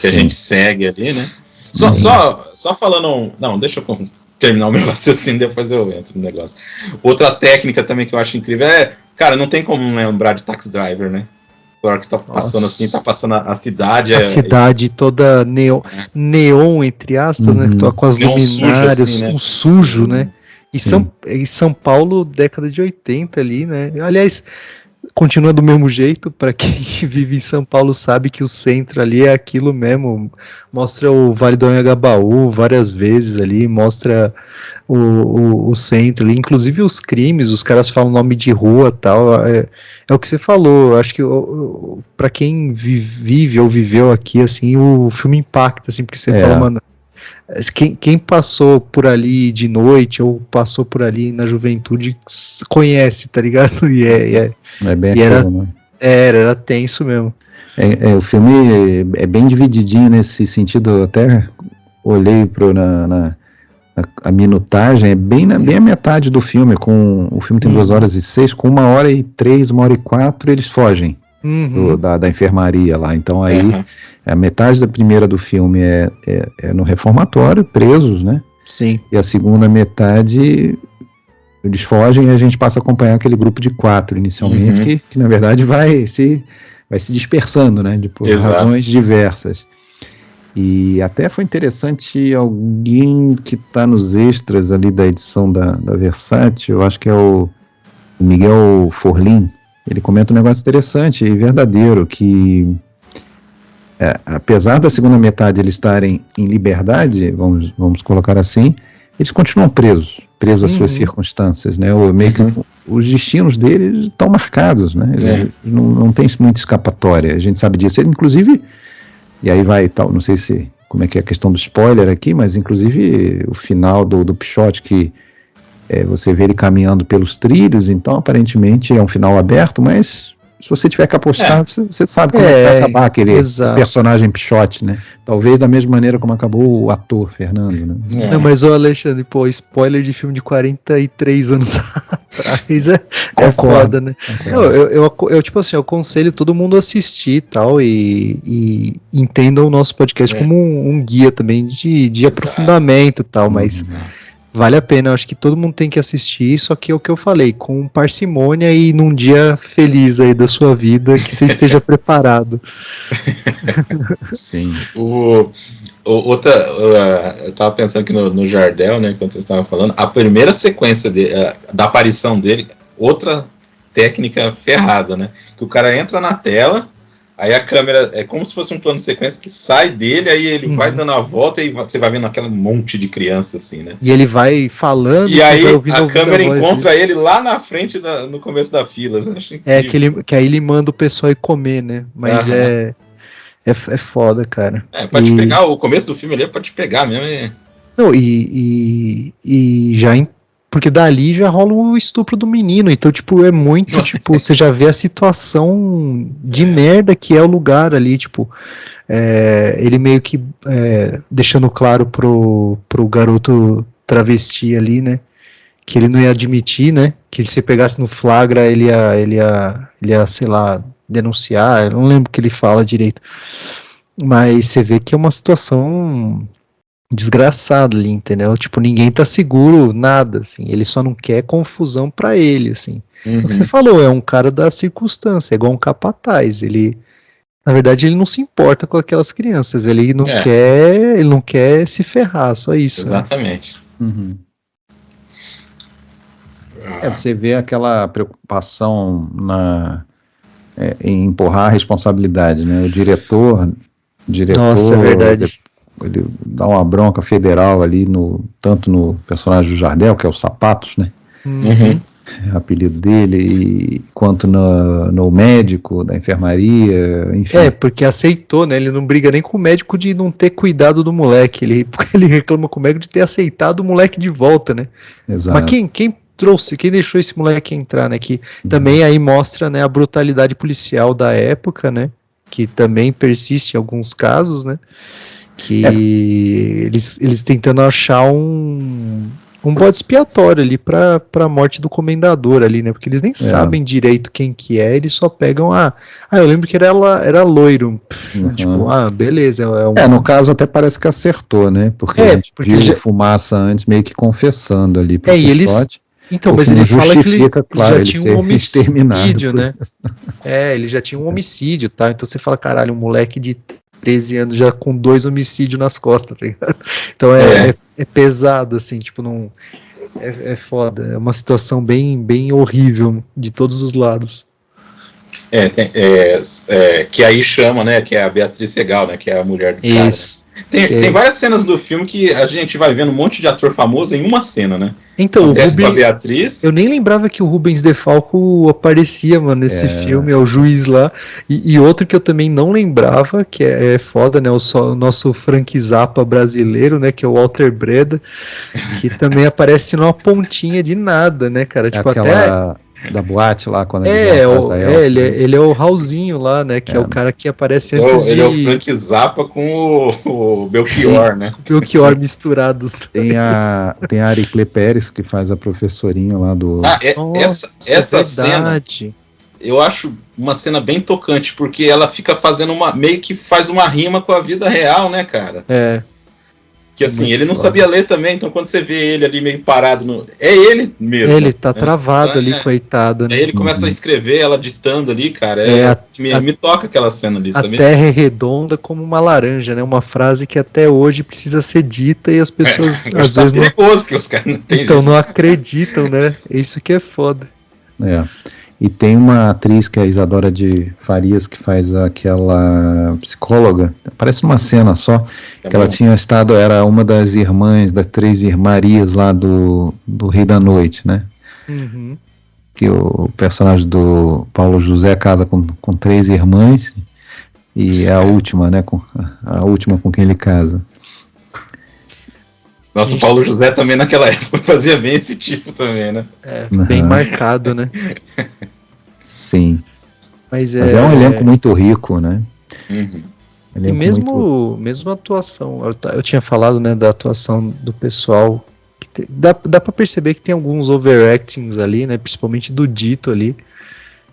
a gente segue ali, né? Só falando... Não, deixa eu terminar o meu raciocínio, depois eu entro no negócio. Outra técnica também que eu acho incrível cara, não tem como lembrar de Taxi Driver, né? A hora que tá passando assim, tá passando a cidade. A cidade toda neon, entre aspas, né? Que tá com as luminárias, sujo, assim, né? um sujo, né? E São Paulo, década de 80 ali, né? Aliás, continua do mesmo jeito, para quem vive em São Paulo sabe que o centro ali é aquilo mesmo. Mostra o Vale do Anhangabaú várias vezes ali, mostra o centro ali, inclusive os crimes, os caras falam nome de rua e tal, é o que você falou, acho que para quem vive ou viveu aqui, assim, o filme impacta, assim, porque você fala, mano, quem passou por ali de noite ou passou por ali na juventude conhece, tá ligado? E bem e aquilo, né? Era tenso mesmo. O filme é bem divididinho nesse sentido, até olhei a minutagem, é bem a metade do filme, o filme tem 2h06, com 1h03, 1h04 eles fogem da enfermaria lá, então aí a metade da primeira do filme é no reformatório, presos, né? Sim. E a segunda metade eles fogem e a gente passa a acompanhar aquele grupo de 4 inicialmente, que na verdade vai se dispersando, né? Por razões diversas. E até foi interessante alguém que está nos extras ali da edição da Versátil, eu acho que é o Miguel Forlin, ele comenta um negócio interessante e verdadeiro, que apesar da segunda metade eles estarem em liberdade, vamos colocar assim, eles continuam presos às suas circunstâncias, né? Meio que os destinos deles estão marcados, né? Não tem muita escapatória, a gente sabe disso. Ele, inclusive, e aí vai tal, não sei como é que é a questão do spoiler aqui, mas inclusive o final do Pichote, que você vê ele caminhando pelos trilhos, então aparentemente é um final aberto, mas se você tiver que apostar, você sabe como é que vai acabar aquele personagem Pichote, né? Talvez da mesma maneira como acabou o ator Fernando, né? Não, mas Alexandre, spoiler de filme de 43 anos atrás é foda, né? Não, eu tipo assim, eu aconselho todo mundo a assistir e tal, e entendam o nosso podcast como um guia também de aprofundamento e tal, mas vale a pena, eu acho que todo mundo tem que assistir, só que é o que eu falei, com parcimônia e num dia feliz aí da sua vida, que você esteja preparado. Sim. Eu tava pensando aqui no Jardel, né, quando vocês estavam falando, a primeira sequência da aparição dele, outra técnica ferrada, né, que o cara entra na tela, aí a câmera é como se fosse um plano de sequência que sai dele, aí ele vai dando a volta e você vai vendo aquele monte de criança assim, né? E ele vai falando. E aí a câmera encontra ele lá na frente, no começo da fila. Que aí ele manda o pessoal ir comer, né? Mas é foda, cara. Pode pegar, o começo do filme ali é pra te pegar mesmo. Não, e já porque dali já rola o estupro do menino, então, tipo, é muito, tipo, você já vê a situação de merda que é o lugar ali, tipo, ele meio que deixando claro pro garoto travesti ali, né, que ele não ia admitir, né, que se pegasse no flagra ele ia, sei lá, denunciar, eu não lembro o que ele fala direito, mas você vê que é uma situação desgraçado ali, entendeu? Tipo, ninguém tá seguro, nada, assim, ele só não quer confusão pra ele, assim. O que você falou, é um cara da circunstância, é igual um capataz, na verdade, ele não se importa com aquelas crianças, ele não quer se ferrar, só isso. Exatamente. Né? Você vê aquela preocupação em empurrar a responsabilidade, né? O diretor, Nossa, é verdade. Ele dá uma bronca federal ali, tanto no personagem do Jardel, que é o Sapatos, né? Uhum. É o apelido dele, quanto no médico da enfermaria, enfim. Porque aceitou, né? Ele não briga nem com o médico de não ter cuidado do moleque. Ele reclama com o médico de ter aceitado o moleque de volta, né? Exato. Mas quem deixou esse moleque entrar, né? Que também aí mostra, né, a brutalidade policial da época, né? Que também persiste em alguns casos, né? Que eles tentando achar um bode expiatório ali pra morte do comendador ali, né? Porque eles nem sabem direito quem que é, eles só pegam eu lembro que era loiro. Tipo, beleza. No caso até parece que acertou, né? Porque a gente viu Fumaça antes meio que confessando ali pro Pichote. Então, mas ele fala que ele claro, já tinha um homicídio, né? Ele já tinha um homicídio, tá? Então você fala, caralho, um moleque de 13 anos já com 2 homicídios nas costas, tá ligado? Então é pesado, assim, tipo, não... É foda, é uma situação bem, bem horrível de todos os lados. Que aí chama, né, que é a Beatriz Segal, né, que é a mulher do cara. Isso. Tem várias cenas do filme que a gente vai vendo um monte de ator famoso em uma cena, né? Então, com a Beatriz. Eu nem lembrava que o Rubens Defalco aparecia, mano, nesse filme, é o juiz lá. E outro que eu também não lembrava, que é foda, né? O nosso Frank Zappa brasileiro, né? Que é o Walter Breda, que também aparece numa pontinha de nada, né, cara? Tipo, aquela... da boate lá, quando ele é o Raulzinho lá, né, que é o cara que aparece antes Ele é o Frank Zappa com o Belchior, né? Com o Belchior misturados. Tem a Aricle Pérez, que faz a professorinha lá do... Essa cena, eu acho uma cena bem tocante, porque ela fica fazendo meio que faz uma rima com a vida real, né, cara? Que assim, ele não sabia ler também, então quando você vê ele ali meio parado, é ele mesmo. Ele tá travado ali, coitado. Né? Aí ele começa a escrever, ela ditando ali, cara. Me toca aquela cena ali. A terra é redonda como uma laranja, né? Uma frase que até hoje precisa ser dita e as pessoas às vezes não... perigoso, porque os caras não tem não acreditam, né? Isso que é foda. E tem uma atriz que é a Isadora de Farias, que faz aquela psicóloga, parece uma cena só, que ela tinha estado, era uma das irmãs, das 3 irmarias lá do Rei da Noite, né? Que o personagem do Paulo José casa com 3 irmãs, e é a última, né? A última com quem ele casa. Nossa, o Paulo José também naquela época fazia bem esse tipo também, né? Bem marcado, né? Sim. Mas é um elenco muito rico, né? E mesmo a atuação, eu tinha falado, né, da atuação do pessoal, dá pra perceber que tem alguns overactings ali, né, principalmente do Dito ali,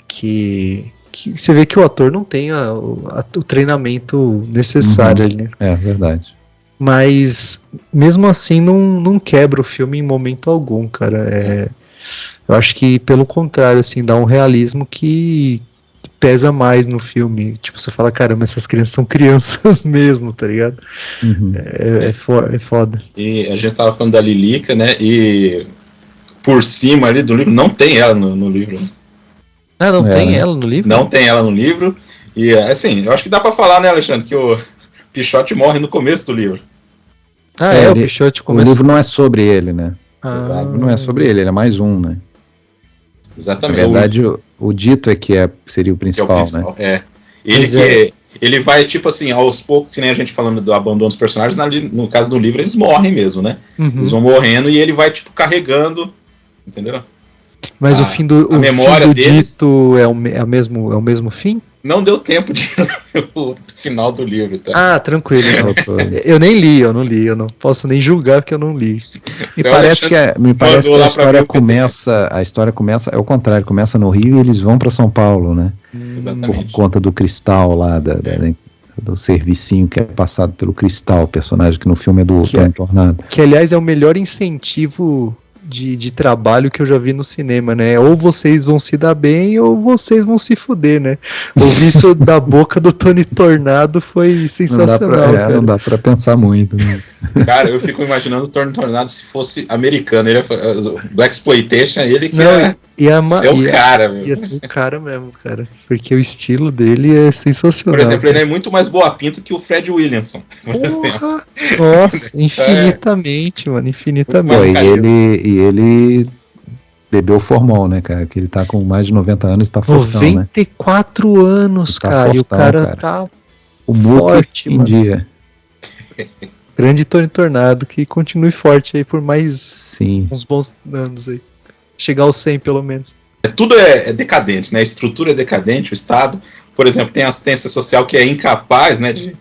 que você vê que o ator não tem o treinamento necessário ali, né? É verdade. Mas, mesmo assim, não quebra o filme em momento algum, cara. Eu acho que, pelo contrário, assim, dá um realismo que pesa mais no filme. Tipo, você fala, caramba, essas crianças são crianças mesmo, tá ligado? É foda. E a gente tava falando da Lilica, né? E por cima ali do livro, não tem ela no livro. Não tem ela no livro? Não tem ela no livro. E, assim, eu acho que dá pra falar, né, Alexandre, que o Pichote morre no começo do livro. O Pichote começa... O livro não é sobre ele, né? Exato. Não é sobre ele é mais um, né? Exatamente. Na verdade, o Dito seria o principal, né? Ele vai, tipo assim, aos poucos, que nem a gente falando do abandono dos personagens, no caso do livro, eles morrem mesmo, né? Eles vão morrendo e ele vai, tipo, carregando, entendeu? Mas o fim do Dito é o mesmo fim? Não deu tempo de ler o final do livro, tá? Tranquilo. Eu nem li, eu não posso nem julgar porque eu não li. Me parece que a história começa, é o contrário, começa no Rio e eles vão para São Paulo, né? Exatamente. Por conta do Cristal lá, do servicinho que é passado pelo Cristal, personagem que no filme é do Tony Tornado. Que, aliás, é o melhor incentivo de trabalho que eu já vi no cinema, né? Ou vocês vão se dar bem ou vocês vão se fuder, né? Ouvir isso da boca do Tony Tornado foi sensacional. Não dá pra pensar muito, né? Cara, eu fico imaginando o Tony Tornado se fosse americano. Ele Black Exploitation, ele que Esse é o cara, meu. Ia ser o cara mesmo, cara. Porque o estilo dele é sensacional. Por exemplo, ele é muito mais boa pinta que o Fred Williamson, por exemplo. Porra! Nossa, infinitamente, mano, infinitamente. Pô, Mas, e ele bebeu formol, né, cara? Que ele tá com mais de 90 anos e tá fortão, né? 94 anos, Tá cara, e o fortão, cara cara. tá O Mookie forte, em mano. dia. Grande Tony Tornado, que continue forte aí por mais Sim. uns bons anos aí. Chegar aos 100, pelo menos. tudo é decadente, né? A estrutura é decadente, o Estado, por exemplo, tem a assistência social que é incapaz, né, de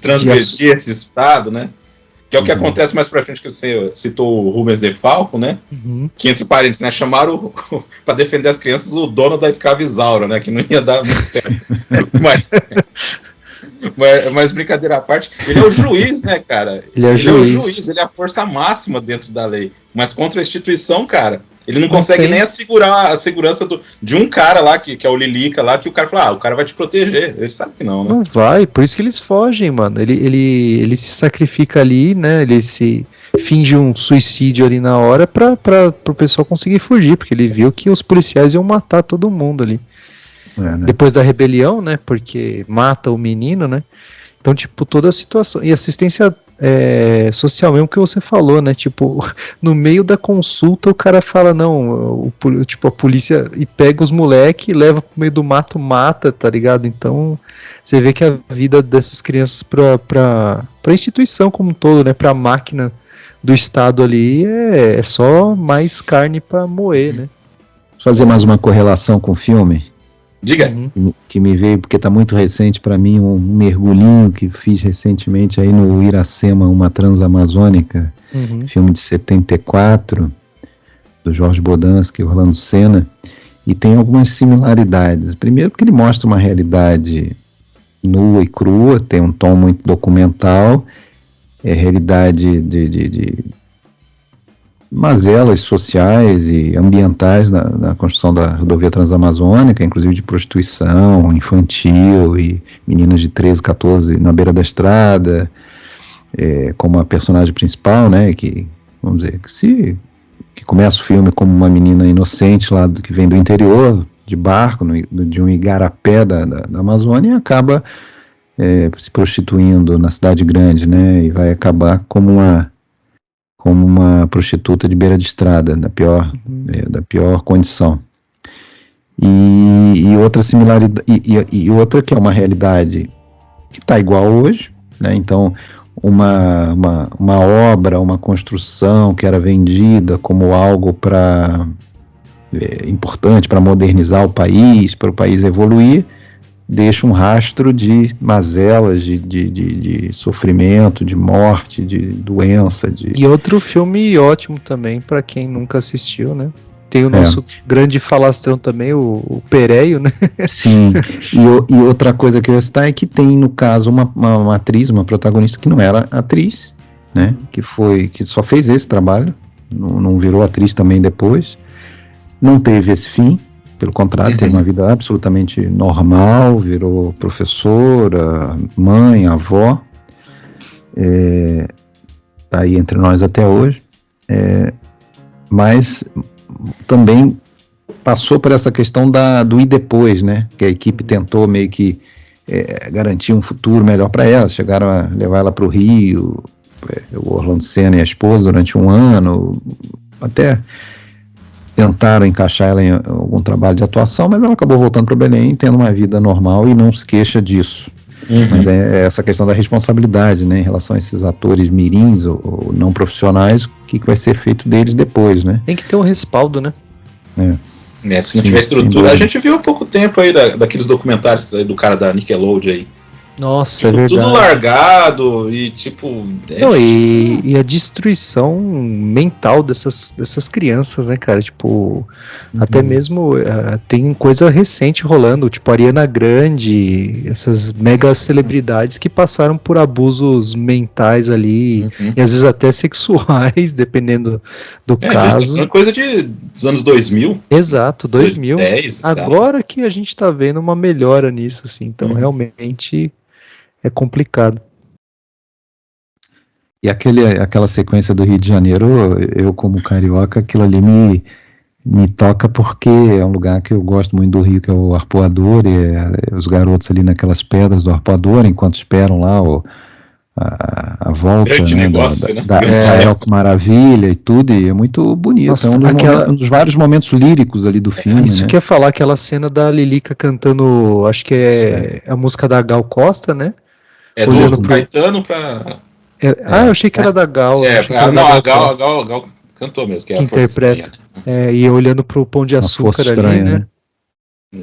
transgredir esse Estado, né? Que é o que acontece mais pra frente, que você citou o Rubens de Falco, né? Que, entre parênteses, né, chamaram para defender as crianças o dono da escravizaura, né? Que não ia dar muito certo. Mas brincadeira à parte, ele é o juiz, né, cara? Ele é o juiz, ele é a força máxima dentro da lei. Mas contra a instituição, cara, ele não consegue nem assegurar a segurança de um cara lá, que é o Lilica lá, que o cara fala, o cara vai te proteger. Ele sabe que não, né? Não vai, por isso que eles fogem, mano. Ele se sacrifica ali, né? Ele se finge um suicídio ali na hora para o pessoal conseguir fugir, porque ele viu que os policiais iam matar todo mundo ali. Né? Depois da rebelião, né? Porque mata o menino, né? Então, tipo, toda a situação. E assistência social mesmo que você falou, né? Tipo, no meio da consulta o cara fala, não, tipo, a polícia e pega os moleques, leva pro meio do mato, mata, tá ligado? Então, você vê que a vida dessas crianças pra instituição como um todo, né? Pra máquina do Estado ali é só mais carne pra moer, né? Fazer mais uma correlação com o filme. Diga. Que me veio, porque está muito recente para mim, um mergulhinho que fiz recentemente aí no Iracema, uma Transamazônica, filme de 74, do Jorge Bodansky e Orlando Senna, e tem algumas similaridades. Primeiro porque ele mostra uma realidade nua e crua, tem um tom muito documental, é realidade de mazelas sociais e ambientais na construção da rodovia transamazônica, inclusive de prostituição infantil e meninas de 13, 14 na beira da estrada, como a personagem principal, né, que, vamos dizer, que começa o filme como uma menina inocente lá que vem do interior, de barco, de um igarapé da Amazônia, e acaba se prostituindo na cidade grande, né, e vai acabar como uma prostituta de beira de estrada, da pior condição. E outra similaridade, e outra que é uma realidade que está igual hoje, né? Então, uma obra, uma construção que era vendida como algo importante para modernizar o país, para o país evoluir, deixa um rastro de mazelas, de sofrimento, de morte, de doença. E outro filme ótimo também, para quem nunca assistiu, né? Tem o nosso grande falastrão também, o Pereio, né? Sim, e outra coisa que eu ia citar é que tem, no caso, uma atriz, uma protagonista que não era atriz, né? Que só fez esse trabalho, não virou atriz também depois, não teve esse fim. Pelo contrário, teve uma vida absolutamente normal, virou professora, mãe, avó, tá aí entre nós até hoje, mas também passou por essa questão do e depois, né, que a equipe tentou meio que garantir um futuro melhor para ela, chegaram a levar ela para o Rio, o Orlando Senna e a esposa durante um ano, até tentaram encaixar ela em algum trabalho de atuação, mas ela acabou voltando para Belém, tendo uma vida normal e não se queixa disso. Mas é essa questão da responsabilidade, né, em relação a esses atores mirins ou não profissionais, o que vai ser feito deles depois, né? Tem que ter um respaldo, né? Se não tiver estrutura. A gente viu há pouco tempo aí daqueles documentários aí do cara da Nickelodeon aí. Nossa, é verdade. Tudo largado e tipo... e a destruição mental dessas crianças, né, cara? Tipo, até mesmo tem coisa recente rolando, tipo Ariana Grande, essas mega celebridades que passaram por abusos mentais ali, e às vezes até sexuais, dependendo do caso. É coisa dos anos 2000. Exato, 2000. 2010, agora que a gente tá vendo uma melhora nisso, assim, então realmente... é complicado. E aquela sequência do Rio de Janeiro, eu como carioca, aquilo ali me toca porque é um lugar que eu gosto muito do Rio, que é o Arpoador, e os garotos ali naquelas pedras do Arpoador, enquanto esperam lá a volta, Grande né, negócio, né? da Grande Elco Maravilha e tudo, e é muito bonito. Nossa, É um dos vários momentos líricos ali do filme, Isso né? que eu ia falar, aquela cena da Lilica cantando, acho que é a música da Gal Costa, né? É Olhando do pro... Caetano pra... eu achei que era da Gal. Eu achei que era da não, Gal a Gal cantou mesmo, que é que a Força Estranha, interpreta. E olhando pro Pão de Uma força Açúcar ali, estranha, né? né?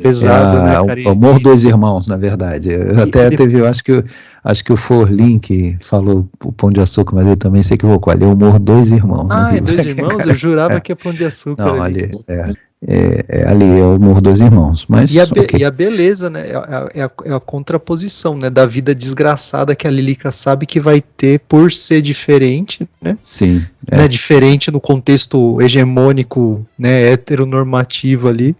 Pesado, né, cara? O Amor dos Irmãos, na verdade. Até ele- teve, eu acho que o Forlin que falou o Pão de Açúcar, mas ele também se equivocou. Ali é o Amor dos Irmãos. é Dois Irmãos? Eu jurava que é Pão de Açúcar Não, ali. ali ali é o Amor dos Irmãos. Mas, E a beleza, né? É a contraposição, né? Da vida desgraçada que a Lilica sabe que vai ter por ser diferente, né? Sim. Né? Diferente no contexto hegemônico, né? Heteronormativo ali.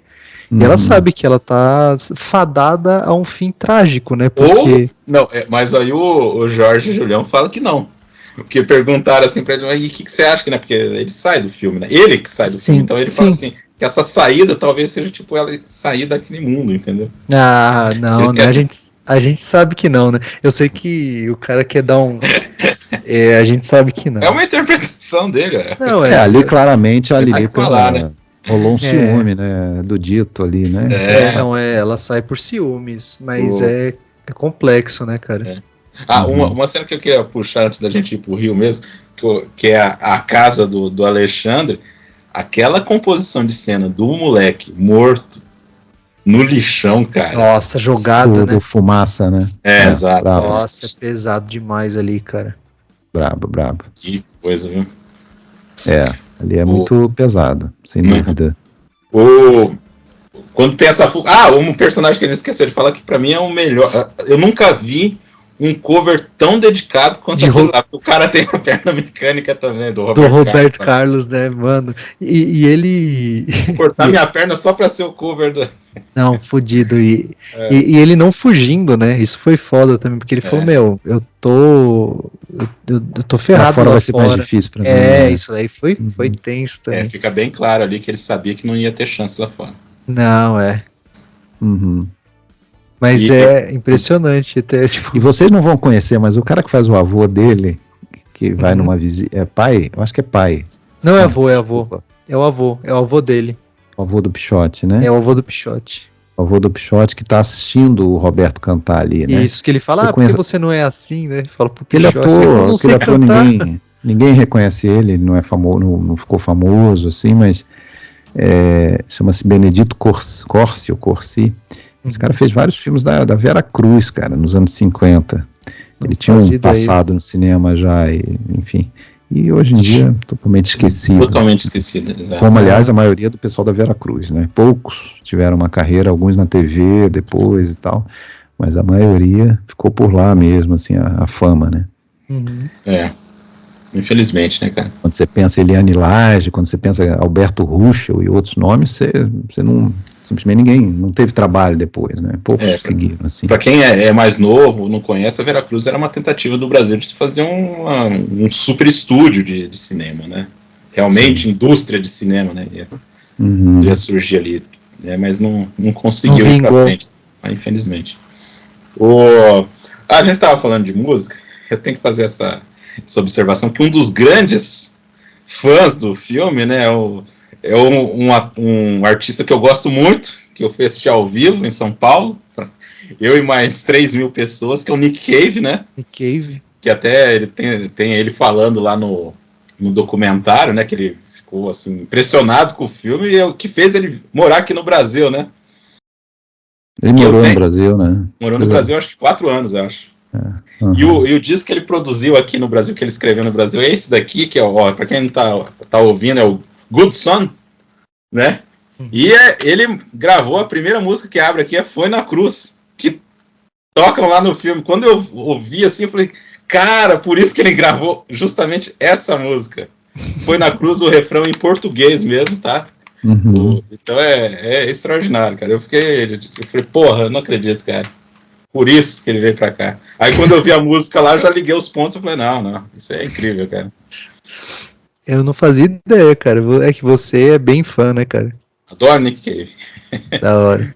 E ela sabe que ela tá fadada a um fim trágico, né? Porque... Não, mas aí o Jorge Julião fala que não. Porque perguntaram assim pra ele, e o que você acha que, né? Porque ele sai do filme, né? Ele que sai do filme. Então ele fala assim, que essa saída talvez seja tipo ela sair daquele mundo, entendeu? Não, né? A gente sabe que não, né? Eu sei que o cara quer dar um... a gente sabe que não. É uma interpretação dele, Não, ali claramente a Lilica falar, né? rolou um ciúme, né? Do dito ali, né? Ela sai por ciúmes, mas é complexo, né, cara? Uma cena que eu queria puxar antes da gente ir pro Rio mesmo, que é a casa do Alexandre, aquela composição de cena do moleque morto no lixão, cara. Nossa, jogado, né? Fumaça, né? Exato. Bravo. Nossa, é pesado demais ali, cara. Brabo. Que coisa, viu? Ali é muito pesado, sem dúvida. Quando tem essa um personagem que ele esqueceu de falar que pra mim é o melhor. Eu nunca vi um cover tão dedicado quanto aquele lá. O cara tem a perna mecânica também, do Roberto Carlos, né, mano? E ele... Vou cortar minha perna só pra ser o cover do... Não, fudido. E ele não fugindo, né? Isso foi foda também, porque ele falou, eu tô ferrado lá fora vai ser mais difícil pra mim. Né? Isso aí foi tenso também. Fica bem claro ali que ele sabia que não ia ter chance lá fora. Não, Mas é impressionante. Até, tipo... E vocês não vão conhecer, mas o cara que faz o avô dele, que vai numa visita... É pai? Eu acho que é pai. Não é avô, é avô. É o avô dele. O avô do Pichote, né? É o avô do Pichote. O avô do Pichote que tá assistindo o Roberto cantar ali, né? Isso, que ele fala, porque você não é assim, né? Fala pro Pichote. Aquele ator, cantar. ninguém reconhece ele não é famoso, não ficou famoso, assim, mas chama-se Benedito Corsi. Esse cara fez vários filmes da Vera Cruz, cara, nos anos 50. Ele tinha um passado no cinema já, enfim. E hoje em dia, totalmente esquecido. Totalmente esquecido, exato. Como, aliás, a maioria do pessoal da Vera Cruz, né? Poucos tiveram uma carreira, alguns na TV depois e tal, mas a maioria ficou por lá mesmo, assim, a fama, né? Infelizmente, né, cara? Quando você pensa Eliane Lage, quando você pensa Alberto Ruschel e outros nomes, você não... Simplesmente ninguém, não teve trabalho depois, né? Poucos seguiram, assim. Pra quem é mais novo, não conhece, a Vera Cruz era uma tentativa do Brasil de se fazer um super estúdio de cinema, né? Realmente, indústria de cinema, né? Ia surgir ali, né? Mas não conseguiu ir pra frente, infelizmente. A gente tava falando de música, eu tenho que fazer essa observação, que um dos grandes fãs do filme, né, é um artista que eu gosto muito, que eu fui assistir ao vivo em São Paulo, eu e mais 3.000 pessoas, que é o Nick Cave, né? Nick Cave. Que até ele tem ele falando lá no documentário, né, que ele ficou assim, impressionado com o filme e é o que fez ele morar aqui no Brasil, né? Ele morou no Brasil, né? Morou no Brasil, acho que 4 anos, eu acho. E o disco que ele produziu aqui no Brasil, que ele escreveu no Brasil, é esse daqui, que é, pra quem não tá ouvindo, é o Good Son, né? E ele gravou a primeira música que abre aqui, Foi na Cruz, que tocam lá no filme. Quando eu ouvi assim, eu falei, cara, por isso que ele gravou justamente essa música. Foi na Cruz, o refrão em português mesmo, tá? Então é extraordinário, cara. Eu falei, porra, eu não acredito, cara. Por isso que ele veio pra cá. Aí quando eu vi a música lá, eu já liguei os pontos e falei, não, isso é incrível, cara. Eu não fazia ideia, cara. É que você é bem fã, né, cara? Adoro Nick Cave. Da hora.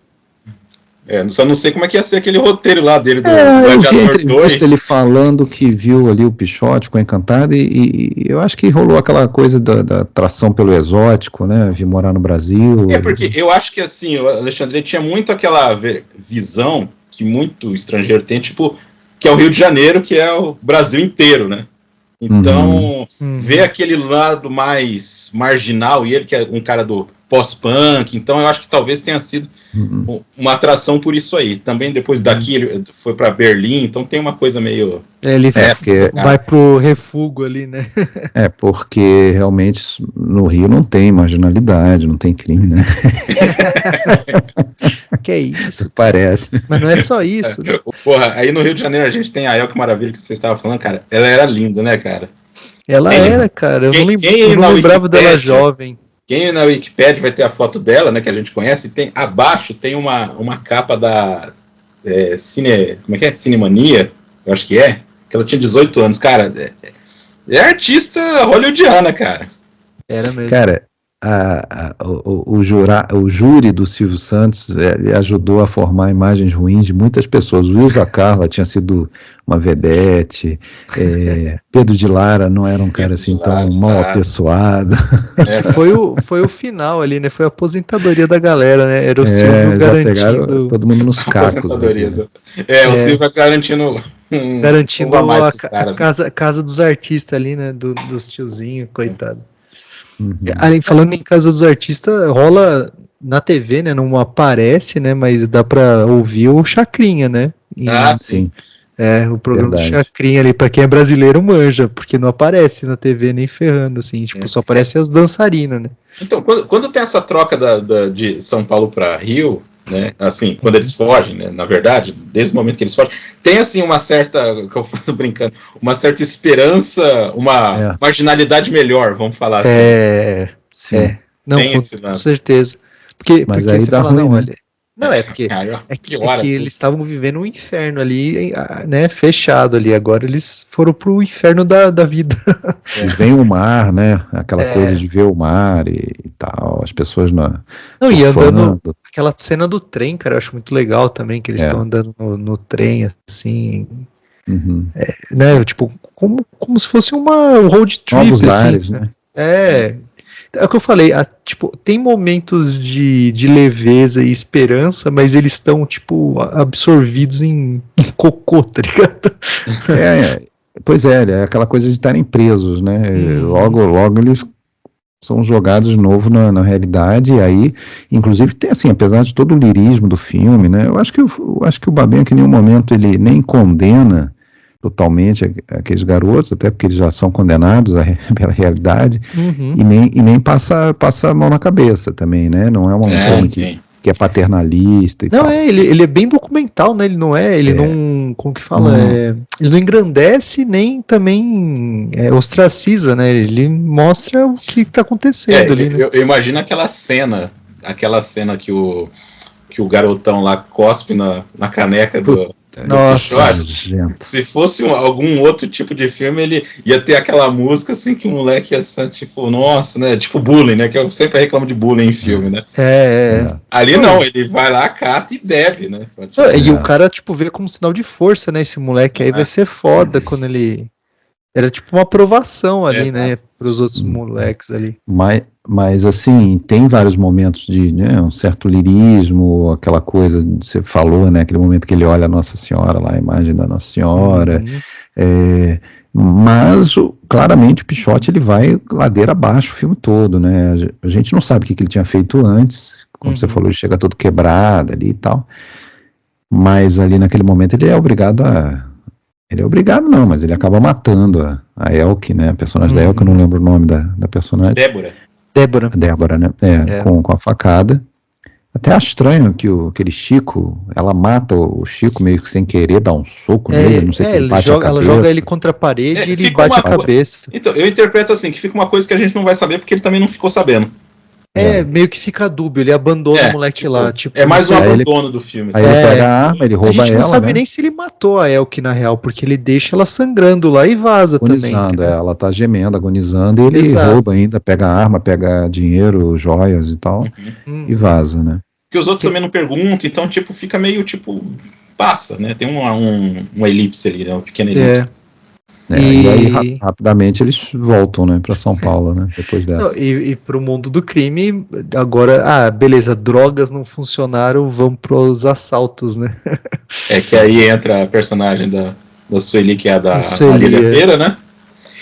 Só não sei como é que ia ser aquele roteiro lá dele do Eu vi a Gladiador entrevista 2. dele falando que viu ali o Pichote, ficou encantado, e eu acho que rolou aquela coisa da atração pelo exótico, né? Vir morar no Brasil. Porque eu acho que assim, o Alexandre tinha muito aquela visão que muito estrangeiro tem, tipo, que é o Rio de Janeiro, que é o Brasil inteiro, né? Então, ver aquele lado mais marginal, e ele que é um cara do pós-punk, então eu acho que talvez tenha sido uma atração por isso aí. Também depois daqui ele foi para Berlim, então tem uma coisa meio... Ele vai pro refúgio ali, né? Porque realmente no Rio não tem marginalidade, não tem crime, né? Que é isso? Parece. Mas não é só isso, né? Porra, aí no Rio de Janeiro a gente tem a El, que maravilha, que você estava falando, cara. Ela era linda, né, cara? Ela era, cara. Eu não lembrava dela jovem. Quem na Wikipedia vai ter a foto dela, né, que a gente conhece, tem abaixo tem uma capa da como é que é? Cinemania, eu acho que ela tinha 18 anos, cara, é artista hollywoodiana, cara. Era mesmo. Cara, o júri do Silvio Santos ajudou a formar imagens ruins de muitas pessoas. O Wilza Carla tinha sido uma vedete, Pedro de Lara não era um cara assim tão mal apessoado. Foi o final ali, né? Foi a aposentadoria da galera, né? Era o Silvio garantindo... todo mundo nos cacos. O Silvio garantindo a casa dos artistas ali, né? Dos tiozinhos, coitado. Ali, falando em Casa dos Artistas, rola na TV, né? Não aparece, né? Mas dá pra ouvir o Chacrinha, né? Sim. O programa do Chacrinha ali, pra quem é brasileiro manja, porque não aparece na TV nem ferrando, assim, tipo, só aparece as dançarinas, né? Então, quando tem essa troca de São Paulo pra Rio, né, assim, quando eles fogem, né, na verdade, desde o momento que eles fogem, tem assim uma certa, que eu falo brincando, uma certa esperança, uma marginalidade melhor, vamos falar assim. Sim. Não, com certeza. Porque aí você dá fala, ruim, não, né? olha... Não, porque que eles estavam vivendo um inferno ali, né, fechado ali, agora eles foram pro inferno da vida. E vem o mar, né, aquela coisa de ver o mar e tal, as pessoas e andando, aquela cena do trem, cara, eu acho muito legal também, que eles estão andando no trem, assim, né, tipo, como se fosse um road trip, novos assim, ares, né? É o que eu falei, tipo, tem momentos de leveza e esperança, mas eles estão, tipo, absorvidos em cocô, tá ligado? Pois é aquela coisa de estarem presos, né? Logo eles são jogados de novo na realidade, e aí, inclusive, tem assim, apesar de todo o lirismo do filme, né? Eu acho que o Babenco em nenhum momento ele nem condena totalmente aqueles garotos, até porque eles já são condenados pela realidade, e nem passa a mão na cabeça também, né? Não é uma filme que é paternalista e tal. Ele é bem documental, né? Ele não, como que fala? Ele não engrandece, nem também ostraciza, né? Ele mostra o que tá acontecendo ali, né? Eu imagino aquela cena que o garotão lá cospe na caneca do Pichote. Se fosse algum outro tipo de filme, ele ia ter aquela música assim que o moleque ia ser tipo, nossa, né? Tipo bullying, né? Que eu sempre reclamo de bullying em filme, né? Ali não, ele vai lá, cata e bebe, né? E o cara, tipo, vê como sinal de força, né? Esse moleque aí vai ser foda quando ele... Era tipo uma aprovação ali, né? Pros outros moleques ali. Mas assim, tem vários momentos de um certo lirismo, aquela coisa que você falou, né? Aquele momento que ele olha a Nossa Senhora lá, a imagem da Nossa Senhora. Mas claramente o Pichote ele vai ladeira abaixo o filme todo, né? A gente não sabe o que ele tinha feito antes, como você falou, ele chega todo quebrado ali e tal. Mas ali naquele momento ele é obrigado não, mas ele acaba matando a Elke, né? A personagem da Elke, eu não lembro o nome da personagem. Débora, né? Com a facada. Até acho estranho que aquele Chico, ela mata o Chico meio que sem querer, dá um soco nele, não sei se ele bate a cabeça. Ela joga ele contra a parede e ele bate a cabeça. Então, eu interpreto assim, que fica uma coisa que a gente não vai saber porque ele também não ficou sabendo. Meio que fica dúbio, ele abandona o moleque lá. Tipo, é mais um não sei. abandono do filme. Aí ele pega a arma, ele A rouba gente não ela, sabe né? nem se ele matou a Elke na real, porque ele deixa ela sangrando lá e vaza Agonizando, também. ela tá gemendo, agonizando, e ele Exato. rouba ainda, pega a arma, pega dinheiro, joias e tal, e vaza, né? Porque os outros também não perguntam, então, tipo, fica meio, tipo, passa, né? Tem uma elipse ali, né? Uma pequena elipse. E aí, rapidamente, eles voltam, né, pra São Paulo, né, depois dessa. Não, e pro mundo do crime, agora, beleza, drogas não funcionaram, vamos pros assaltos, né? Que aí entra a personagem da Sueli, que é a da Sueli, Marília Pêra, né?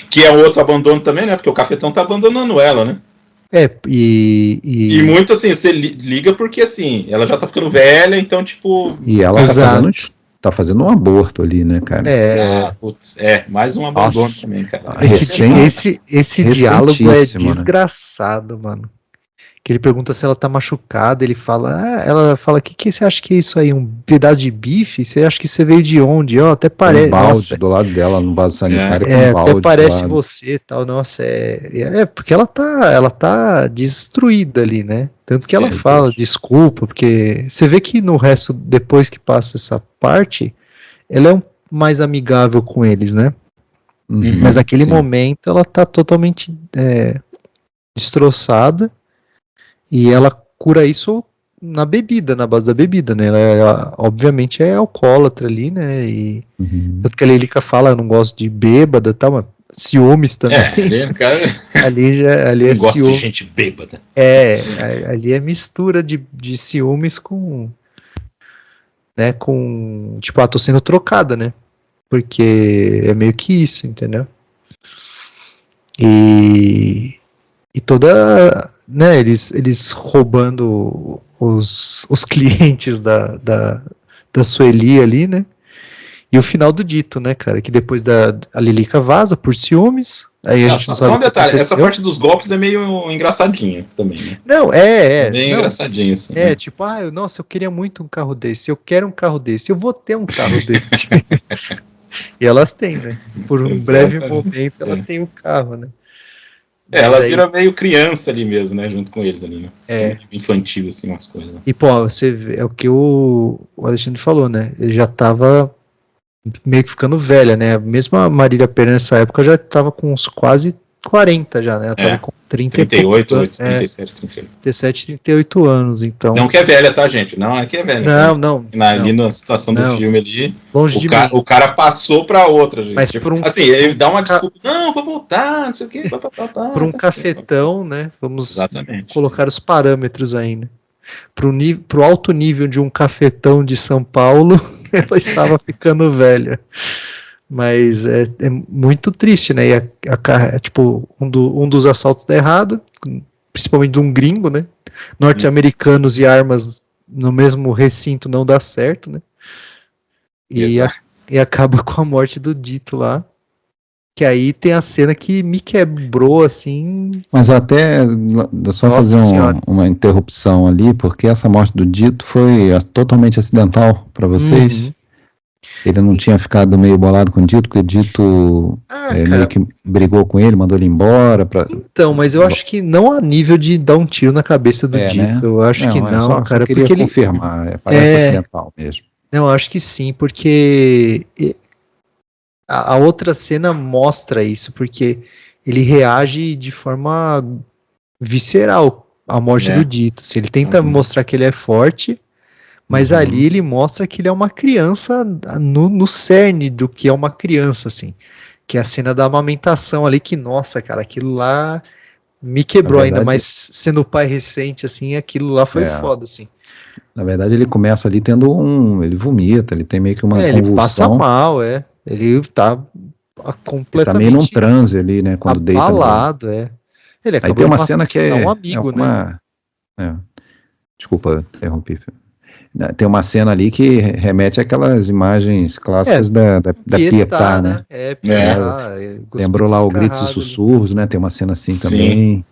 Que é outro abandono também, né? Porque o Cafetão tá abandonando ela, né? E muito assim, você liga porque assim, ela já tá ficando velha, então tipo... E ela tá fazendo um aborto ali, né, cara? Mais um abandono também, cara. Esse diálogo é né? desgraçado, mano. Que ele pergunta se ela tá machucada, ela fala, que você acha que é isso aí? Um pedaço de bife? Você acha que você veio de onde? Até parece... Um balde do lado dela, no vaso sanitário, com um balde até parece você e tal, nossa, porque ela tá destruída ali, né? Tanto que ela fala, desculpa, porque você vê que no resto, depois que passa essa parte, ela é mais amigável com eles, né? Mas naquele momento ela tá totalmente destroçada. E ela cura isso na bebida, na base da bebida, né? Ela obviamente é alcoólatra ali, né? E tanto que a Lilica fala, eu não gosto de bêbada e tal, mas ciúmes também. Ali é gosto ciúme. de gente bêbada. Ali é mistura de ciúmes com, né, com, tipo, tô sendo trocada, né? Porque é meio que isso, entendeu? E toda, né, eles roubando os clientes da Sueli ali, né? E o final do dito, né, cara? Que depois a Lilica vaza por ciúmes. Aí a gente não sabe só um detalhe, essa parte dos golpes é meio engraçadinha também, né? Não, é bem engraçadinho, assim. Né? Tipo, nossa, eu queria muito um carro desse. Eu quero um carro desse. Eu vou ter um carro desse. E ela tem, né? Por um breve momento ela tem o carro, né? Ela vira meio criança ali mesmo, né? Junto com eles ali, né? Infantil, assim, umas coisas. E, pô, você vê, é o que o Alexandre falou, né? Ele já tava meio que ficando velha, né? Mesmo a Marília Pêra nessa época já tava com uns quase 40 já, né? Ela tava com 38, 37, 38. 37, 38 anos, então... Não que é velha, tá, gente? Não é que é velha. Não. Ali na situação do filme ali, longe de mim. O cara passou pra outra, gente. Mas tipo, assim, ele dá uma desculpa, não, vou voltar, não sei o quê. Por um cafetão, né? Vamos colocar os parâmetros aí, né? Pro alto nível de um cafetão de São Paulo, ela estava ficando velha. Mas é muito triste, né? E tipo, um dos assaltos dá errado, principalmente de um gringo, né? Norte-americanos e armas no mesmo recinto não dá certo, né? E acaba com a morte do Dito lá. Que aí tem a cena que me quebrou, assim... Mas até, só fazer uma interrupção ali, porque essa morte do Dito foi totalmente acidental para vocês. Ele não tinha ficado meio bolado com o Dito, porque o Dito meio que brigou com ele, mandou ele embora. Então, mas eu acho que não a nível de dar um tiro na cabeça do Dito. Né? Eu acho que não, cara. Só queria confirmar, parece acidental mesmo. Não, eu acho que sim, porque... A outra cena mostra isso, porque ele reage de forma visceral à morte do Dito. Assim, ele tenta mostrar que ele é forte, mas ali ele mostra que ele é uma criança no cerne do que é uma criança, assim. Que é a cena da amamentação ali, que, nossa, cara, aquilo lá me quebrou ainda, mas sendo pai recente, assim, aquilo lá foi foda, assim. Na verdade, ele começa ali ele vomita, ele tem meio que uma convulsão. Ele passa mal, Ele tá completamente... Ele tá meio num transe ali, né? Quando deita. Abalado, Ele aí tem uma cena que é... um amigo, né? Desculpa, interrompi. Tem uma cena ali que remete àquelas imagens clássicas da Pietà, né? Pietà. Lembrou lá o Gritos e Sussurros, né? Tem uma cena assim também.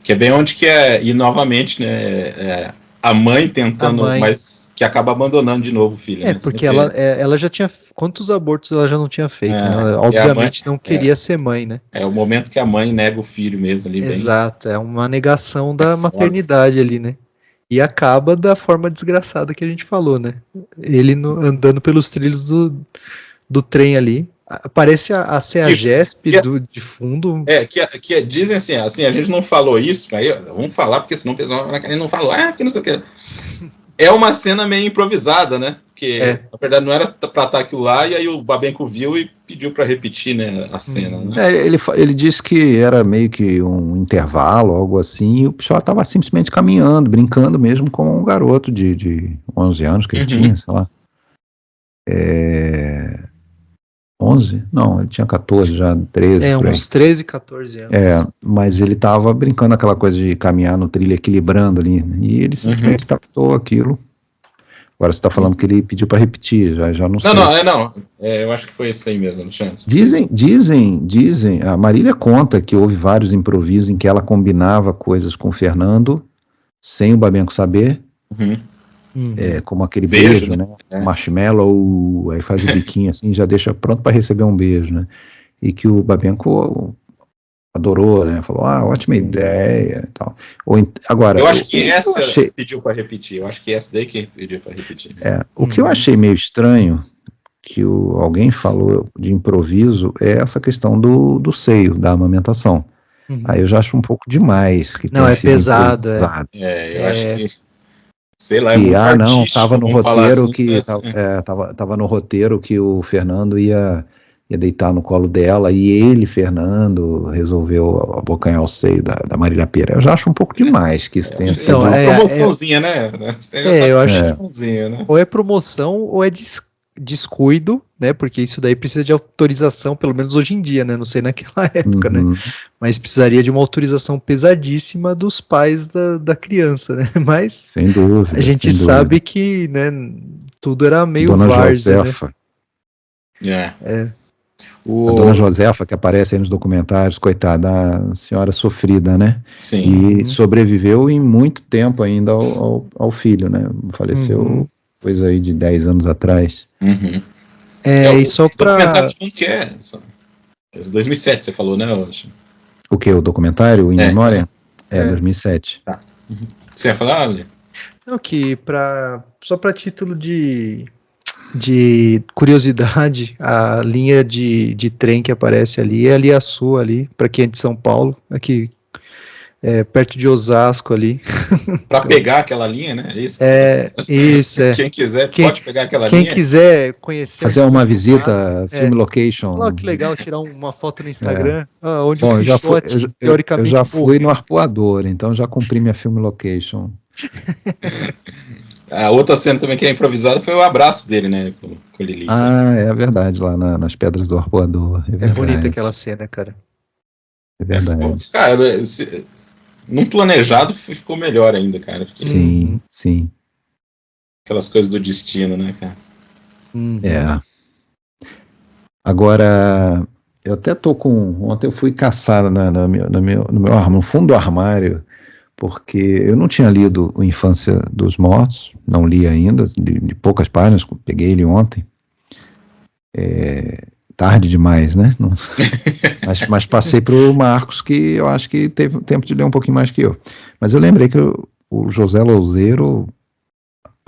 Que é bem onde que é... E novamente, né? a mãe tentando, A mãe. mas que acaba abandonando de novo o filho. né? Porque Sempre- ela já tinha. Quantos abortos ela já não tinha feito, né? Ela, É, obviamente, não queria ser mãe, né? É o momento que a mãe nega o filho mesmo ali, bem. Exato, é uma negação É da foda. maternidade ali, né? E acaba da forma desgraçada que a gente falou, né? Ele andando pelos trilhos do trem ali. Parece a CEAGESP de fundo. Dizem assim, a gente não falou isso, aí vamos falar, porque senão o pessoal vai falar que a gente não falou, que não sei o que. É uma cena meio improvisada, né? Porque, na verdade, não era pra estar aquilo lá, e aí o Babenco viu e pediu pra repetir, né, a cena, né? Ele disse que era meio que um intervalo, algo assim, e o pessoal estava simplesmente caminhando, brincando mesmo com um garoto de 11 anos que ele tinha, sei lá. 11? Não, ele tinha 14, já 13, por aí. Uns 13, 14 anos. Mas ele estava brincando aquela coisa de caminhar no trilho, equilibrando ali, né? E ele simplesmente captou aquilo. Agora você está falando que ele pediu para repetir, já não sei. Eu acho que foi isso aí mesmo, Alexandre. Dizem, a Marília conta que houve vários improvisos em que ela combinava coisas com o Fernando, sem o Babenco saber, como aquele beijo, né? Marshmallow, aí faz o biquinho assim, já deixa pronto para receber um beijo, né? E que o Babenco adorou, né? Falou, ótima ideia e tal. Agora, eu acho que essa pediu para repetir. Eu acho que essa daí que pediu para repetir. O que eu achei meio estranho, que alguém falou de improviso, é essa questão do seio, da amamentação. Aí eu já acho um pouco demais. Que não, é pesado. Eu acho que, sei lá, que, é muito não, tava no roteiro assim, tava no roteiro que o Fernando ia deitar no colo dela e ele, Fernando, resolveu abocanhar o seio da Marília Pêra. Eu já acho um pouco demais que isso tenha sido... uma promoçãozinha, né? Eu acho né? Ou é promoção ou é descuido, né? Porque isso daí precisa de autorização, pelo menos hoje em dia, né? Não sei naquela época, né? Mas precisaria de uma autorização pesadíssima dos pais da criança, né? Mas sem dúvida, a gente sabe que, né, tudo era meio Dona várzea, Josefa. Né? A Dona Josefa, que aparece aí nos documentários, coitada, a senhora sofrida, né? Sim. E sobreviveu em muito tempo ainda ao filho, né? Faleceu coisa aí de 10 anos atrás. E só pra... documentário de quando que é? 2007 você falou, né? O que? O documentário, In Memória? 2007. Tá. Você ia falar, Ale? Não, que só para título de curiosidade, a linha de trem que aparece ali é ali a sul, ali, para quem é de São Paulo, aqui perto de Osasco ali. Para pegar aquela linha, né? Isso. Quem quiser pode pegar aquela linha. Quem quiser conhecer. Fazer uma visita, film location. Olha que legal, tirar uma foto no Instagram, onde Bom, o Quixote, teoricamente, eu já fui no Arpoador, então já cumpri minha film location. A outra cena também que é improvisada foi o abraço dele, né? Com o Lili. É verdade, lá nas Pedras do Arpoador. É bonita aquela cena, cara. É verdade. Cara, num planejado ficou melhor ainda, cara. Sim. Aquelas coisas do destino, né, cara? Agora, eu até tô ontem eu fui caçar no fundo do armário, porque eu não tinha lido o Infância dos Mortos, não li ainda, de poucas páginas, peguei ele ontem. Tarde demais, né? Mas passei para o Marcos, que eu acho que teve tempo de ler um pouquinho mais que eu. Mas eu lembrei que o José Louzeiro,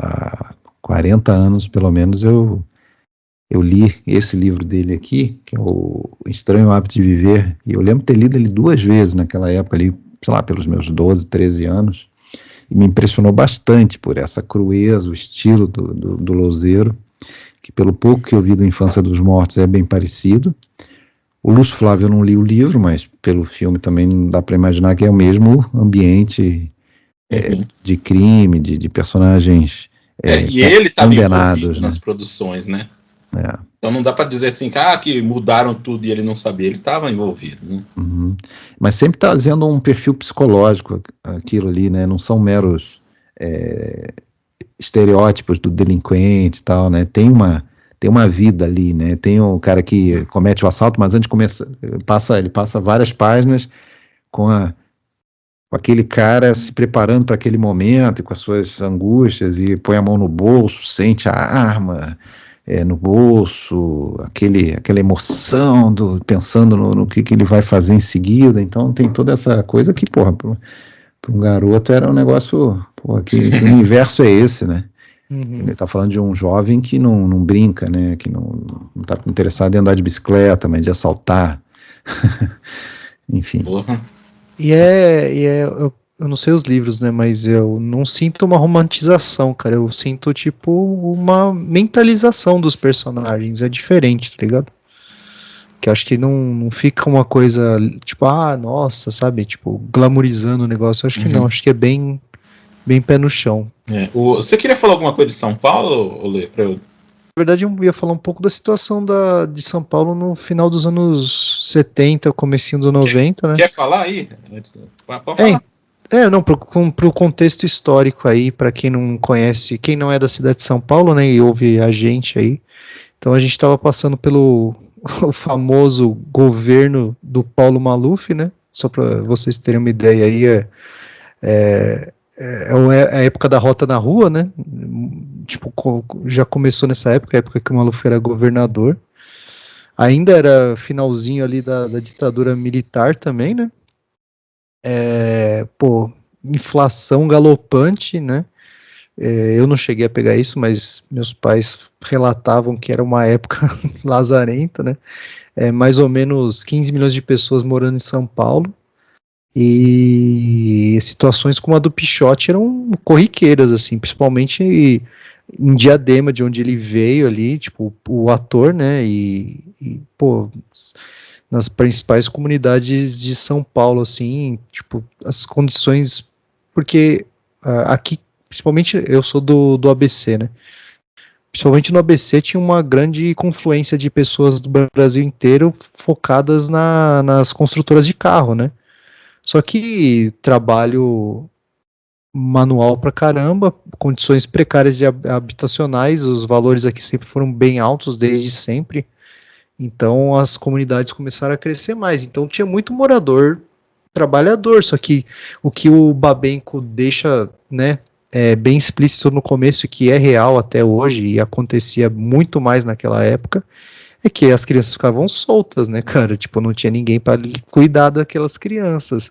há 40 anos pelo menos, eu li esse livro dele aqui, que é o Estranho Hábito de Viver, e eu lembro de ter lido ele 2 vezes naquela época ali, sei lá, pelos meus 12, 13 anos, e me impressionou bastante por essa crueza, o estilo do Louzeiro, que pelo pouco que eu vi do Infância dos Mortos é bem parecido. O Lúcio Flávio eu não li o livro, mas pelo filme também não dá para imaginar que é o mesmo ambiente de crime, de personagens e ele estava envolvido né? nas produções, né? Então não dá para dizer assim, que mudaram tudo e ele não sabia, ele estava envolvido, né? Mas sempre trazendo um perfil psicológico aquilo ali, né? Não são meros estereótipos do delinquente e tal, né? Tem uma vida ali, né? Tem o cara que comete o assalto, mas antes ele passa várias páginas com a com aquele cara se preparando para aquele momento, e com as suas angústias, e põe a mão no bolso, sente a arma no bolso, aquela emoção pensando no que ele vai fazer em seguida. Então tem toda essa coisa que, porra, para um garoto era um negócio, porra, que universo é esse, né? Ele está falando de um jovem que não brinca, né? Que não está interessado em andar de bicicleta, mas de assaltar. Enfim. Porra. Eu não sei os livros, né? Mas eu não sinto uma romantização, cara. Eu sinto, tipo, uma mentalização dos personagens. É diferente, tá ligado? Que eu acho que não fica uma coisa, tipo, nossa, sabe? Tipo, glamourizando o negócio. Eu acho que não. Acho que é bem pé no chão. Você queria falar alguma coisa de São Paulo, Olê? Na verdade, eu ia falar um pouco da situação de São Paulo no final dos anos 70, comecinho do 90, né? Quer falar aí? Pode falar. Não, pro contexto histórico aí, para quem não conhece, quem não é da cidade de São Paulo, né, e ouve a gente aí. Então a gente estava passando pelo o famoso governo do Paulo Maluf, né? Só para vocês terem uma ideia aí, é a época da Rota na Rua, né? Tipo, já começou nessa época, a época que o Maluf era governador. Ainda era finalzinho ali da ditadura militar também, né? Inflação galopante, né? Eu não cheguei a pegar isso, mas meus pais relatavam que era uma época lazarenta, né? Mais ou menos 15 milhões de pessoas morando em São Paulo. E situações como a do Pichote eram corriqueiras, assim, principalmente em Diadema, de onde ele veio ali, tipo, o ator, né, nas principais comunidades de São Paulo, assim, tipo, as condições, porque aqui, principalmente, eu sou do ABC, né, principalmente no ABC tinha uma grande confluência de pessoas do Brasil inteiro focadas nas construtoras de carro, né. Só que trabalho manual pra caramba, condições precárias habitacionais, os valores aqui sempre foram bem altos, desde sempre. Então as comunidades começaram a crescer mais. Então tinha muito morador trabalhador, só que o que o Babenco deixa, né, bem explícito no começo, que é real até hoje, e acontecia muito mais naquela época, é que as crianças ficavam soltas, né, cara? Tipo, não tinha ninguém para cuidar daquelas crianças.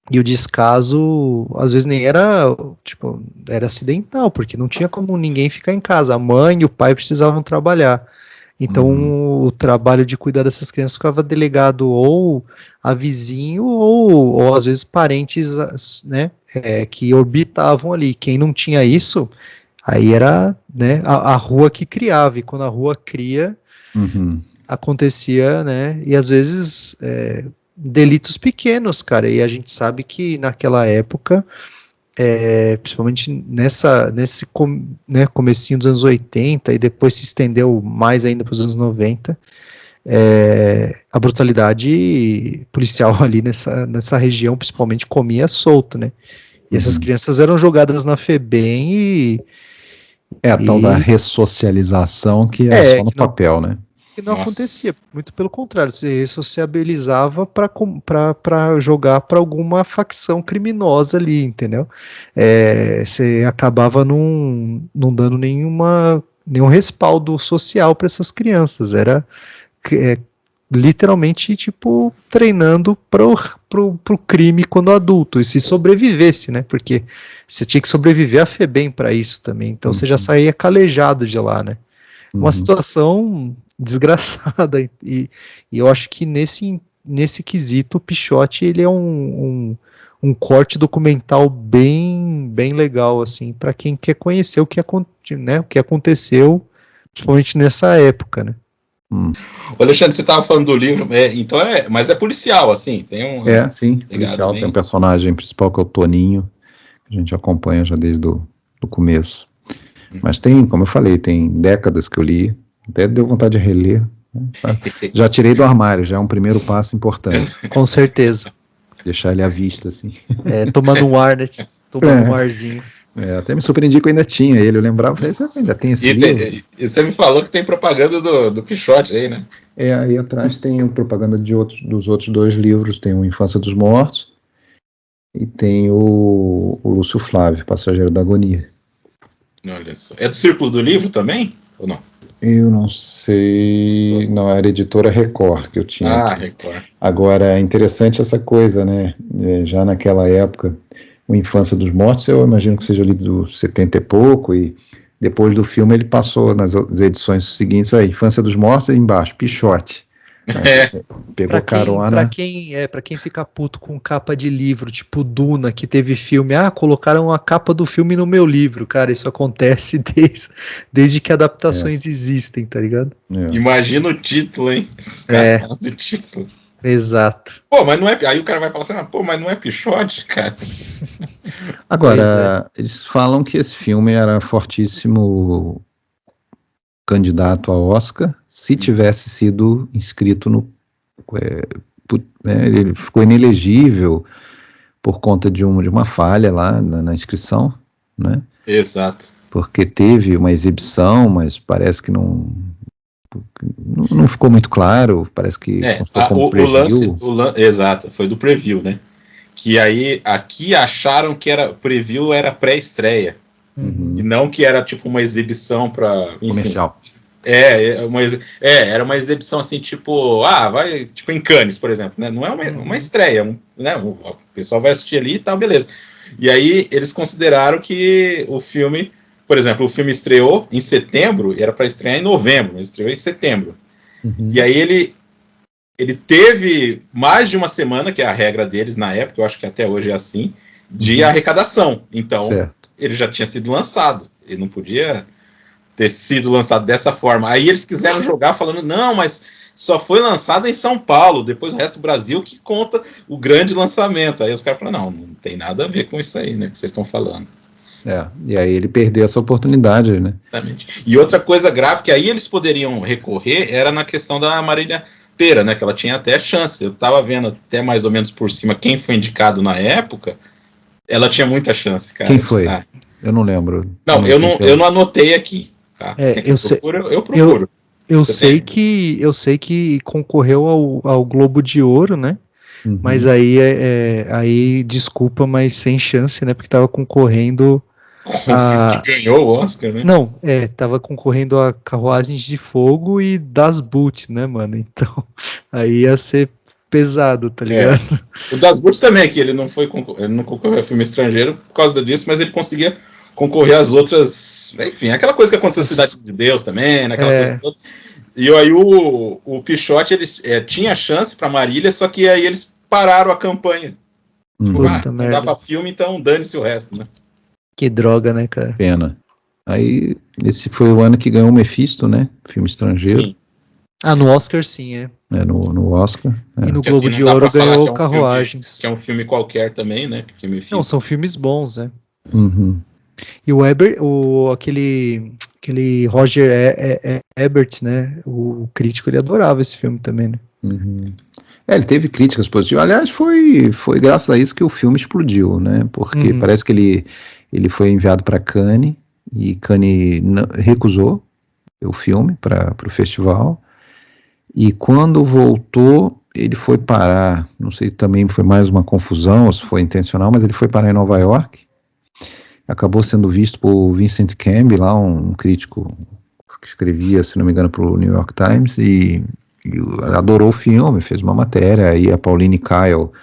E o descaso, às vezes, nem era, tipo, era acidental, porque não tinha como ninguém ficar em casa. A mãe e o pai precisavam trabalhar. Então, o trabalho de cuidar dessas crianças ficava delegado ou a vizinho ou às vezes, parentes, né, que orbitavam ali. Quem não tinha isso, aí era, né, a rua que criava, e quando a rua cria, acontecia, né, e às vezes delitos pequenos, cara, e a gente sabe que naquela época, principalmente nesse comecinho dos anos 80, e depois se estendeu mais ainda para os anos 90, a brutalidade policial ali nessa região, principalmente, comia solto, né, e essas crianças eram jogadas na FEBEM e a tal da ressocialização que era só no papel, né? Que não acontecia, muito pelo contrário, você ressociabilizava para jogar para alguma facção criminosa ali, entendeu? Você acabava não dando nenhum respaldo social para essas crianças, era literalmente, tipo, treinando pro crime quando adulto, e se sobrevivesse, né, porque você tinha que sobreviver à FEBEM para isso também, então você já saía calejado de lá, né, uma situação desgraçada, e eu acho que nesse quesito, o Pichote, ele é um corte documental bem legal, assim, para quem quer conhecer o que aconteceu, principalmente nessa época, né. Ô Alexandre, você estava falando do livro, mas é policial, assim, tem um... sim, policial, tem um personagem principal que é o Toninho, que a gente acompanha já desde o começo. Mas tem, como eu falei, tem décadas que eu li, até deu vontade de reler. Já tirei do armário, já é um primeiro passo importante. Com certeza. Deixar ele à vista, assim. Tomando um ar, né? Tomando um arzinho. Até me surpreendi que eu ainda tinha ele, eu lembrava, falei, você ainda tem esse livro? E você me falou que tem propaganda do Pichote aí, né? Aí atrás tem propaganda dos outros 2 livros, tem o Infância dos Mortos E tem o Lúcio Flávio, Passageiro da Agonia. Olha só. É do Círculo do Livro também? Ou não? Eu não sei. Não, era editora Record que eu tinha aqui. Record. Agora, é interessante essa coisa, né? Já naquela época, o Infância dos Mortos, eu imagino que seja ali dos 70 e pouco, e depois do filme ele passou nas edições seguintes, a Infância dos Mortos, e embaixo, Pichote. Pegou carona. Pra quem fica puto com capa de livro, tipo Duna, que teve filme, colocaram a capa do filme no meu livro, cara, isso acontece desde que adaptações existem, tá ligado? Imagina o título, hein? Do título. Exato. Pô, mas não é. Aí o cara vai falar assim, mas não é Pichote, cara. Agora, eles falam que esse filme era fortíssimo candidato a Oscar se tivesse sido inscrito no... ele ficou inelegível por conta de uma falha lá na inscrição, né? Exato. Porque teve uma exibição, mas parece que não ficou muito claro, parece que o lance, exato, foi do preview, né? Que aí, aqui acharam que preview era pré-estreia. E não que era tipo uma exibição para comercial. Era uma exibição assim, tipo, vai, tipo em Cannes, por exemplo, né? Não é uma estreia, né? O pessoal vai assistir ali e tal, beleza. E aí eles consideraram que o filme, por exemplo, o filme estreou em setembro, era para estrear em novembro, mas estreou em setembro. E aí ele teve mais de uma semana, que é a regra deles na época, eu acho que até hoje é assim, de arrecadação. Então, ele já tinha sido lançado, ele não podia ter sido lançado dessa forma. Aí eles quiseram jogar falando, não, mas só foi lançado em São Paulo, depois o resto do Brasil que conta o grande lançamento. Aí os caras falaram, não tem nada a ver com isso aí, né, que vocês estão falando. E aí ele perdeu essa oportunidade, né? Exatamente. E outra coisa grave, que aí eles poderiam recorrer, era na questão da Marília Pêra, né, que ela tinha até chance. Eu tava vendo até mais ou menos por cima quem foi indicado na época, ela tinha muita chance, cara. Quem foi? Eu não lembro. Não, eu não anotei aqui. Tá? Eu procuro. Eu sei que concorreu ao Globo de Ouro, né? Mas aí, desculpa, mas sem chance, né? Porque tava concorrendo que ganhou o Oscar, né? Não, tava concorrendo a Carruagens de Fogo e Das Boot, né, mano? Então, aí ia ser pesado, tá ligado? O Das Boot também, que ele não concorreu a filme estrangeiro por causa disso, mas ele conseguia concorrer às outras, enfim, aquela coisa que aconteceu na Cidade de Deus também, né, aquela coisa toda. E aí o Pichote, eles tinha chance pra Marília, só que aí eles pararam a campanha. Tipo, não dá pra filme, então dane-se o resto, né? Que droga, né, cara? Pena. Aí, esse foi o ano que ganhou o Mephisto, né? Filme estrangeiro. Sim. No Oscar sim, no Oscar. E no Globo de Ouro ganhou Carruagens. Que é um filme qualquer também, né? Não, são filmes bons, né? E o aquele Roger Ebert, né? O crítico, ele adorava esse filme também, né? Ele teve críticas positivas. Aliás, foi graças a isso que o filme explodiu, né? Porque parece que ele foi enviado para Cannes e Cannes recusou o filme para o festival. E quando voltou, ele foi parar, não sei, também foi mais uma confusão, ou se foi intencional, mas ele foi parar em Nova York. Acabou sendo visto por Vincent Camby, lá um crítico que escrevia, se não me engano, para o New York Times, e adorou o filme, fez uma matéria, aí a Pauline Kael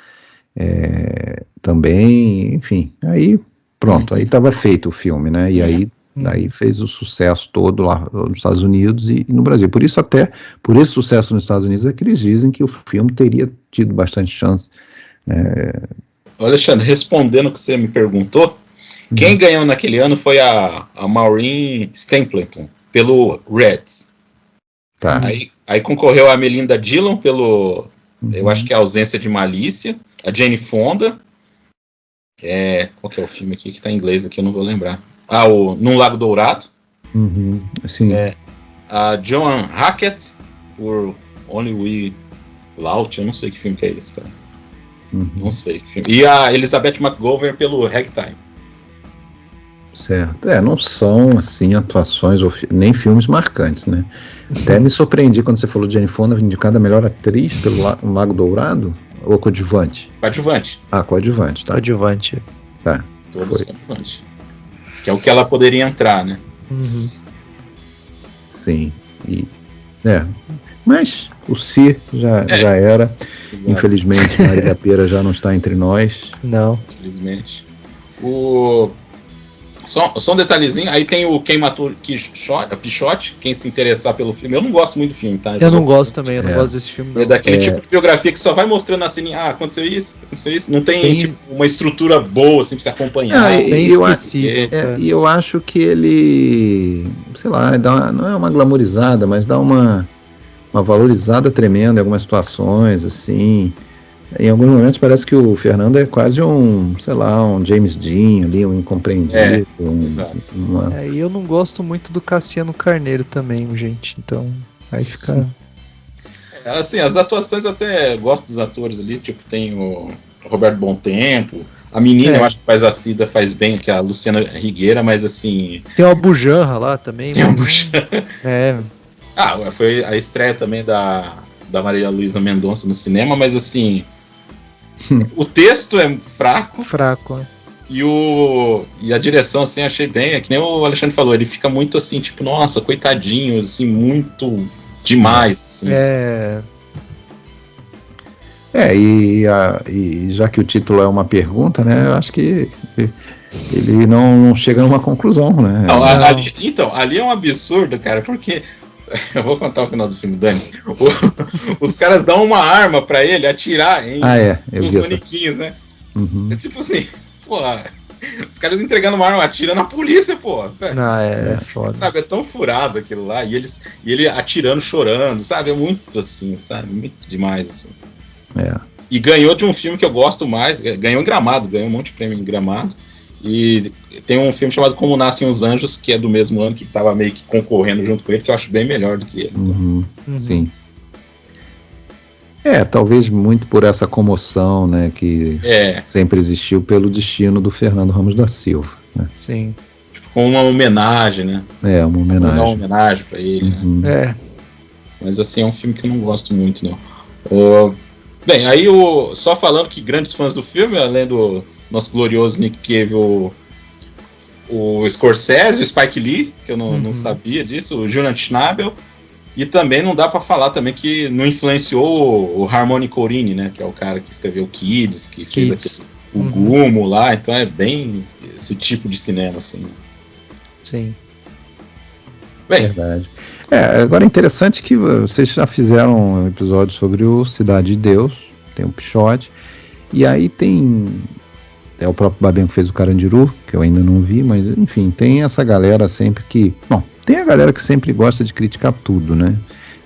também, enfim, aí pronto, aí estava feito o filme, né, e aí fez o sucesso todo lá nos Estados Unidos e no Brasil. Por esse sucesso nos Estados Unidos é que eles dizem que o filme teria tido bastante chance. Alexandre, respondendo o que você me perguntou, quem ganhou naquele ano foi a Maureen Stapleton, pelo Reds. Tá. Aí concorreu a Melinda Dillon pelo, eu acho que é Ausência de Malícia, a Jane Fonda, qual que é o filme aqui que tá em inglês aqui, eu não vou lembrar. Num Lago Dourado. Sim. A Joan Hackett por Only We Lout, eu não sei que filme que é esse, cara. Não sei que filme. E a Elizabeth McGovern pelo Ragtime. Certo. Não são, assim, atuações nem filmes marcantes, né? Até me surpreendi quando você falou de Jane Fonda indicada a melhor atriz pelo Lago Dourado. Ou coadjuvante? Coadjuvante. Ah, coadjuvante, tá. Coadjuvante. Tá. Todas coadjuvantes. Que é o que ela poderia entrar, né? Uhum. Sim. Mas o Si já era. Exato. Infelizmente, Marília Pêra já não está entre nós. Não. Infelizmente. Só um detalhezinho, aí tem o Quem Matou Pichote, quem se interessar pelo filme. Eu não gosto muito do filme, tá? Eu não gosto também, eu não gosto desse filme. Não. É daquele tipo de biografia que só vai mostrando assim, aconteceu isso. Não tem tipo, uma estrutura boa assim pra se acompanhar. Bem específico. E eu acho que ele, sei lá, não é uma glamourizada, mas dá uma valorizada tremenda em algumas situações, assim. Em alguns momentos parece que o Fernando é quase um James Dean ali, um incompreendido. Exato. E eu não gosto muito do Cassiano Carneiro também, gente. Então, aí fica... Assim, as atuações eu até gosto dos atores ali, tipo, tem o Roberto Bom Tempo, a menina eu acho que faz a Cida, faz bem, que é a Luciana Rigueira, mas assim... Tem o Abujanra lá também. Tem o Abujanra. Foi a estreia também da Maria Luísa Mendonça no cinema, mas assim... O texto é fraco. E a direção, assim, achei bem. É que nem o Alexandre falou, ele fica muito assim, tipo, nossa, coitadinho, assim, muito demais. Assim, e já que o título é uma pergunta, né? Eu acho que ele não chega a uma conclusão, né? Ali é um absurdo, cara, porque. Eu vou contar o final do filme, Dani. Os caras dão uma arma pra ele atirar em os manequins, né? Uhum. É tipo assim, os caras entregando uma arma, atira na polícia, É foda. Sabe, é tão furado aquilo lá, e ele atirando, chorando, sabe? É muito assim, sabe? Muito demais, assim. E ganhou de um filme que eu gosto mais, ganhou em Gramado, ganhou um monte de prêmio em Gramado. E tem um filme chamado Como Nascem os Anjos, que é do mesmo ano, que estava meio que concorrendo junto com ele, que eu acho bem melhor do que ele. Uhum. Sim. Talvez muito por essa comoção, né, que sempre existiu pelo destino do Fernando Ramos da Silva. Né? Sim. Tipo, com uma homenagem, né? Uma homenagem. Dar uma homenagem pra ele, né? Mas assim, é um filme que eu não gosto muito, não. Bem, aí só falando que grandes fãs do filme, além do nosso glorioso Nick Cave, o Scorsese, o Spike Lee, que eu não sabia disso, o Julian Schnabel, e também não dá pra falar também que não influenciou o Harmony Corine, né, que é o cara que escreveu Kids, que fez o Gumo lá, então é bem esse tipo de cinema, assim. Sim. Bem, verdade. Agora é interessante que vocês já fizeram um episódio sobre o Cidade de Deus, tem o Pichote, e aí tem... o próprio Babenco fez o Carandiru, que eu ainda não vi, mas enfim, tem essa galera sempre que... Bom, tem a galera que sempre gosta de criticar tudo, né?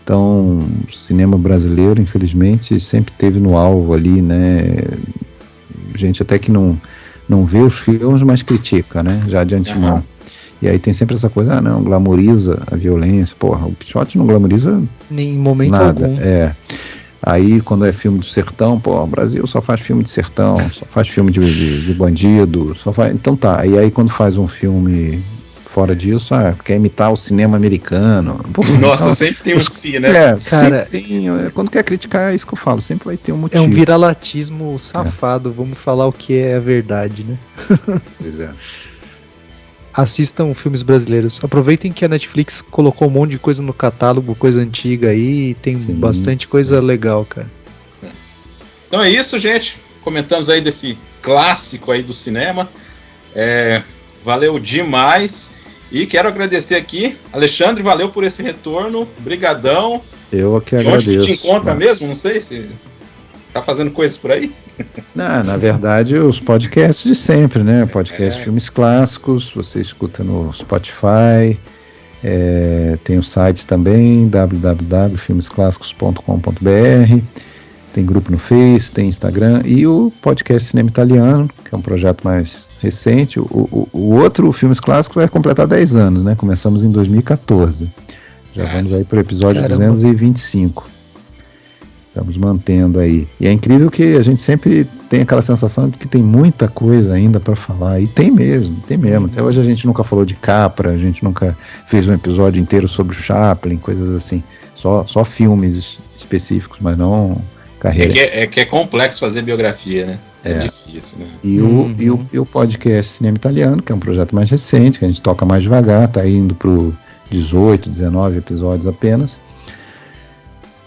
Então, o cinema brasileiro, infelizmente, sempre teve no alvo ali, né? Gente até que não vê os filmes, mas critica, né? Já de antemão. E aí tem sempre essa coisa, não, glamoriza a violência. Porra, o Pichote não glamoriza em momento nada. algum. Aí, quando é filme de sertão, o Brasil só faz filme de sertão, só faz filme de bandido, só faz... Então tá, e aí quando faz um filme fora disso, quer imitar o cinema americano. Nossa, então, sempre tem um si, né? Cara, quando quer criticar, é isso que eu falo, sempre vai ter um motivo. É um viralatismo safado, vamos falar o que é a verdade, né? Pois é. Assistam filmes brasileiros. Aproveitem que a Netflix colocou um monte de coisa no catálogo, coisa antiga aí, e tem bastante coisa legal, cara. Então é isso, gente. Comentamos aí desse clássico aí do cinema. Valeu demais. E quero agradecer aqui, Alexandre, valeu por esse retorno. Brigadão. Eu que agradeço. Onde que te encontra mesmo? Não sei se tá fazendo coisas por aí. Não, na verdade, os podcasts de sempre, né? Podcast Filmes Clássicos, você escuta no Spotify, tem o site também, www.filmesclassicos.com.br, tem grupo no Face, tem Instagram, e o podcast Cinema Italiano, que é um projeto mais recente. O outro, Filmes Clássicos, vai completar 10 anos, né? Começamos em 2014. Já vamos aí para o episódio 225. Estamos mantendo aí. E é incrível que a gente sempre tem aquela sensação de que tem muita coisa ainda para falar. E tem mesmo. Até hoje a gente nunca falou de Capra, a gente nunca fez um episódio inteiro sobre o Chaplin, coisas assim. Só filmes específicos, mas não carreira. É que é complexo fazer biografia, né? É difícil, né? E o podcast Cinema Italiano, que é um projeto mais recente, que a gente toca mais devagar, tá indo pro 18, 19 episódios apenas.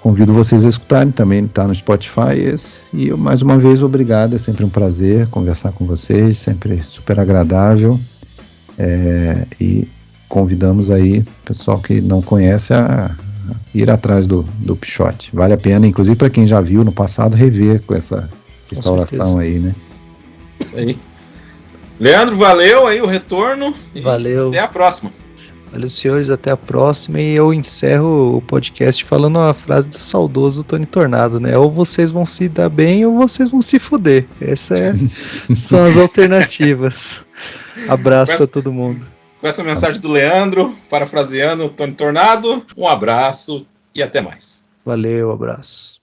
Convido vocês a escutarem, também tá no Spotify esse. E eu, mais uma vez, obrigado, é sempre um prazer conversar com vocês, sempre super agradável. E convidamos aí o pessoal que não conhece a ir atrás do Pichote. Vale a pena, inclusive para quem já viu no passado, rever com essa restauração aí, né? Aí. Leandro, valeu aí o retorno. Valeu. Até a próxima. Valeu, senhores, até a próxima. E eu encerro o podcast falando uma frase do saudoso Tony Tornado, né? Ou vocês vão se dar bem ou vocês vão se fuder. Essas são as alternativas. Abraço para todo mundo. Com essa mensagem do Leandro, parafraseando o Tony Tornado, um abraço e até mais. Valeu, abraço.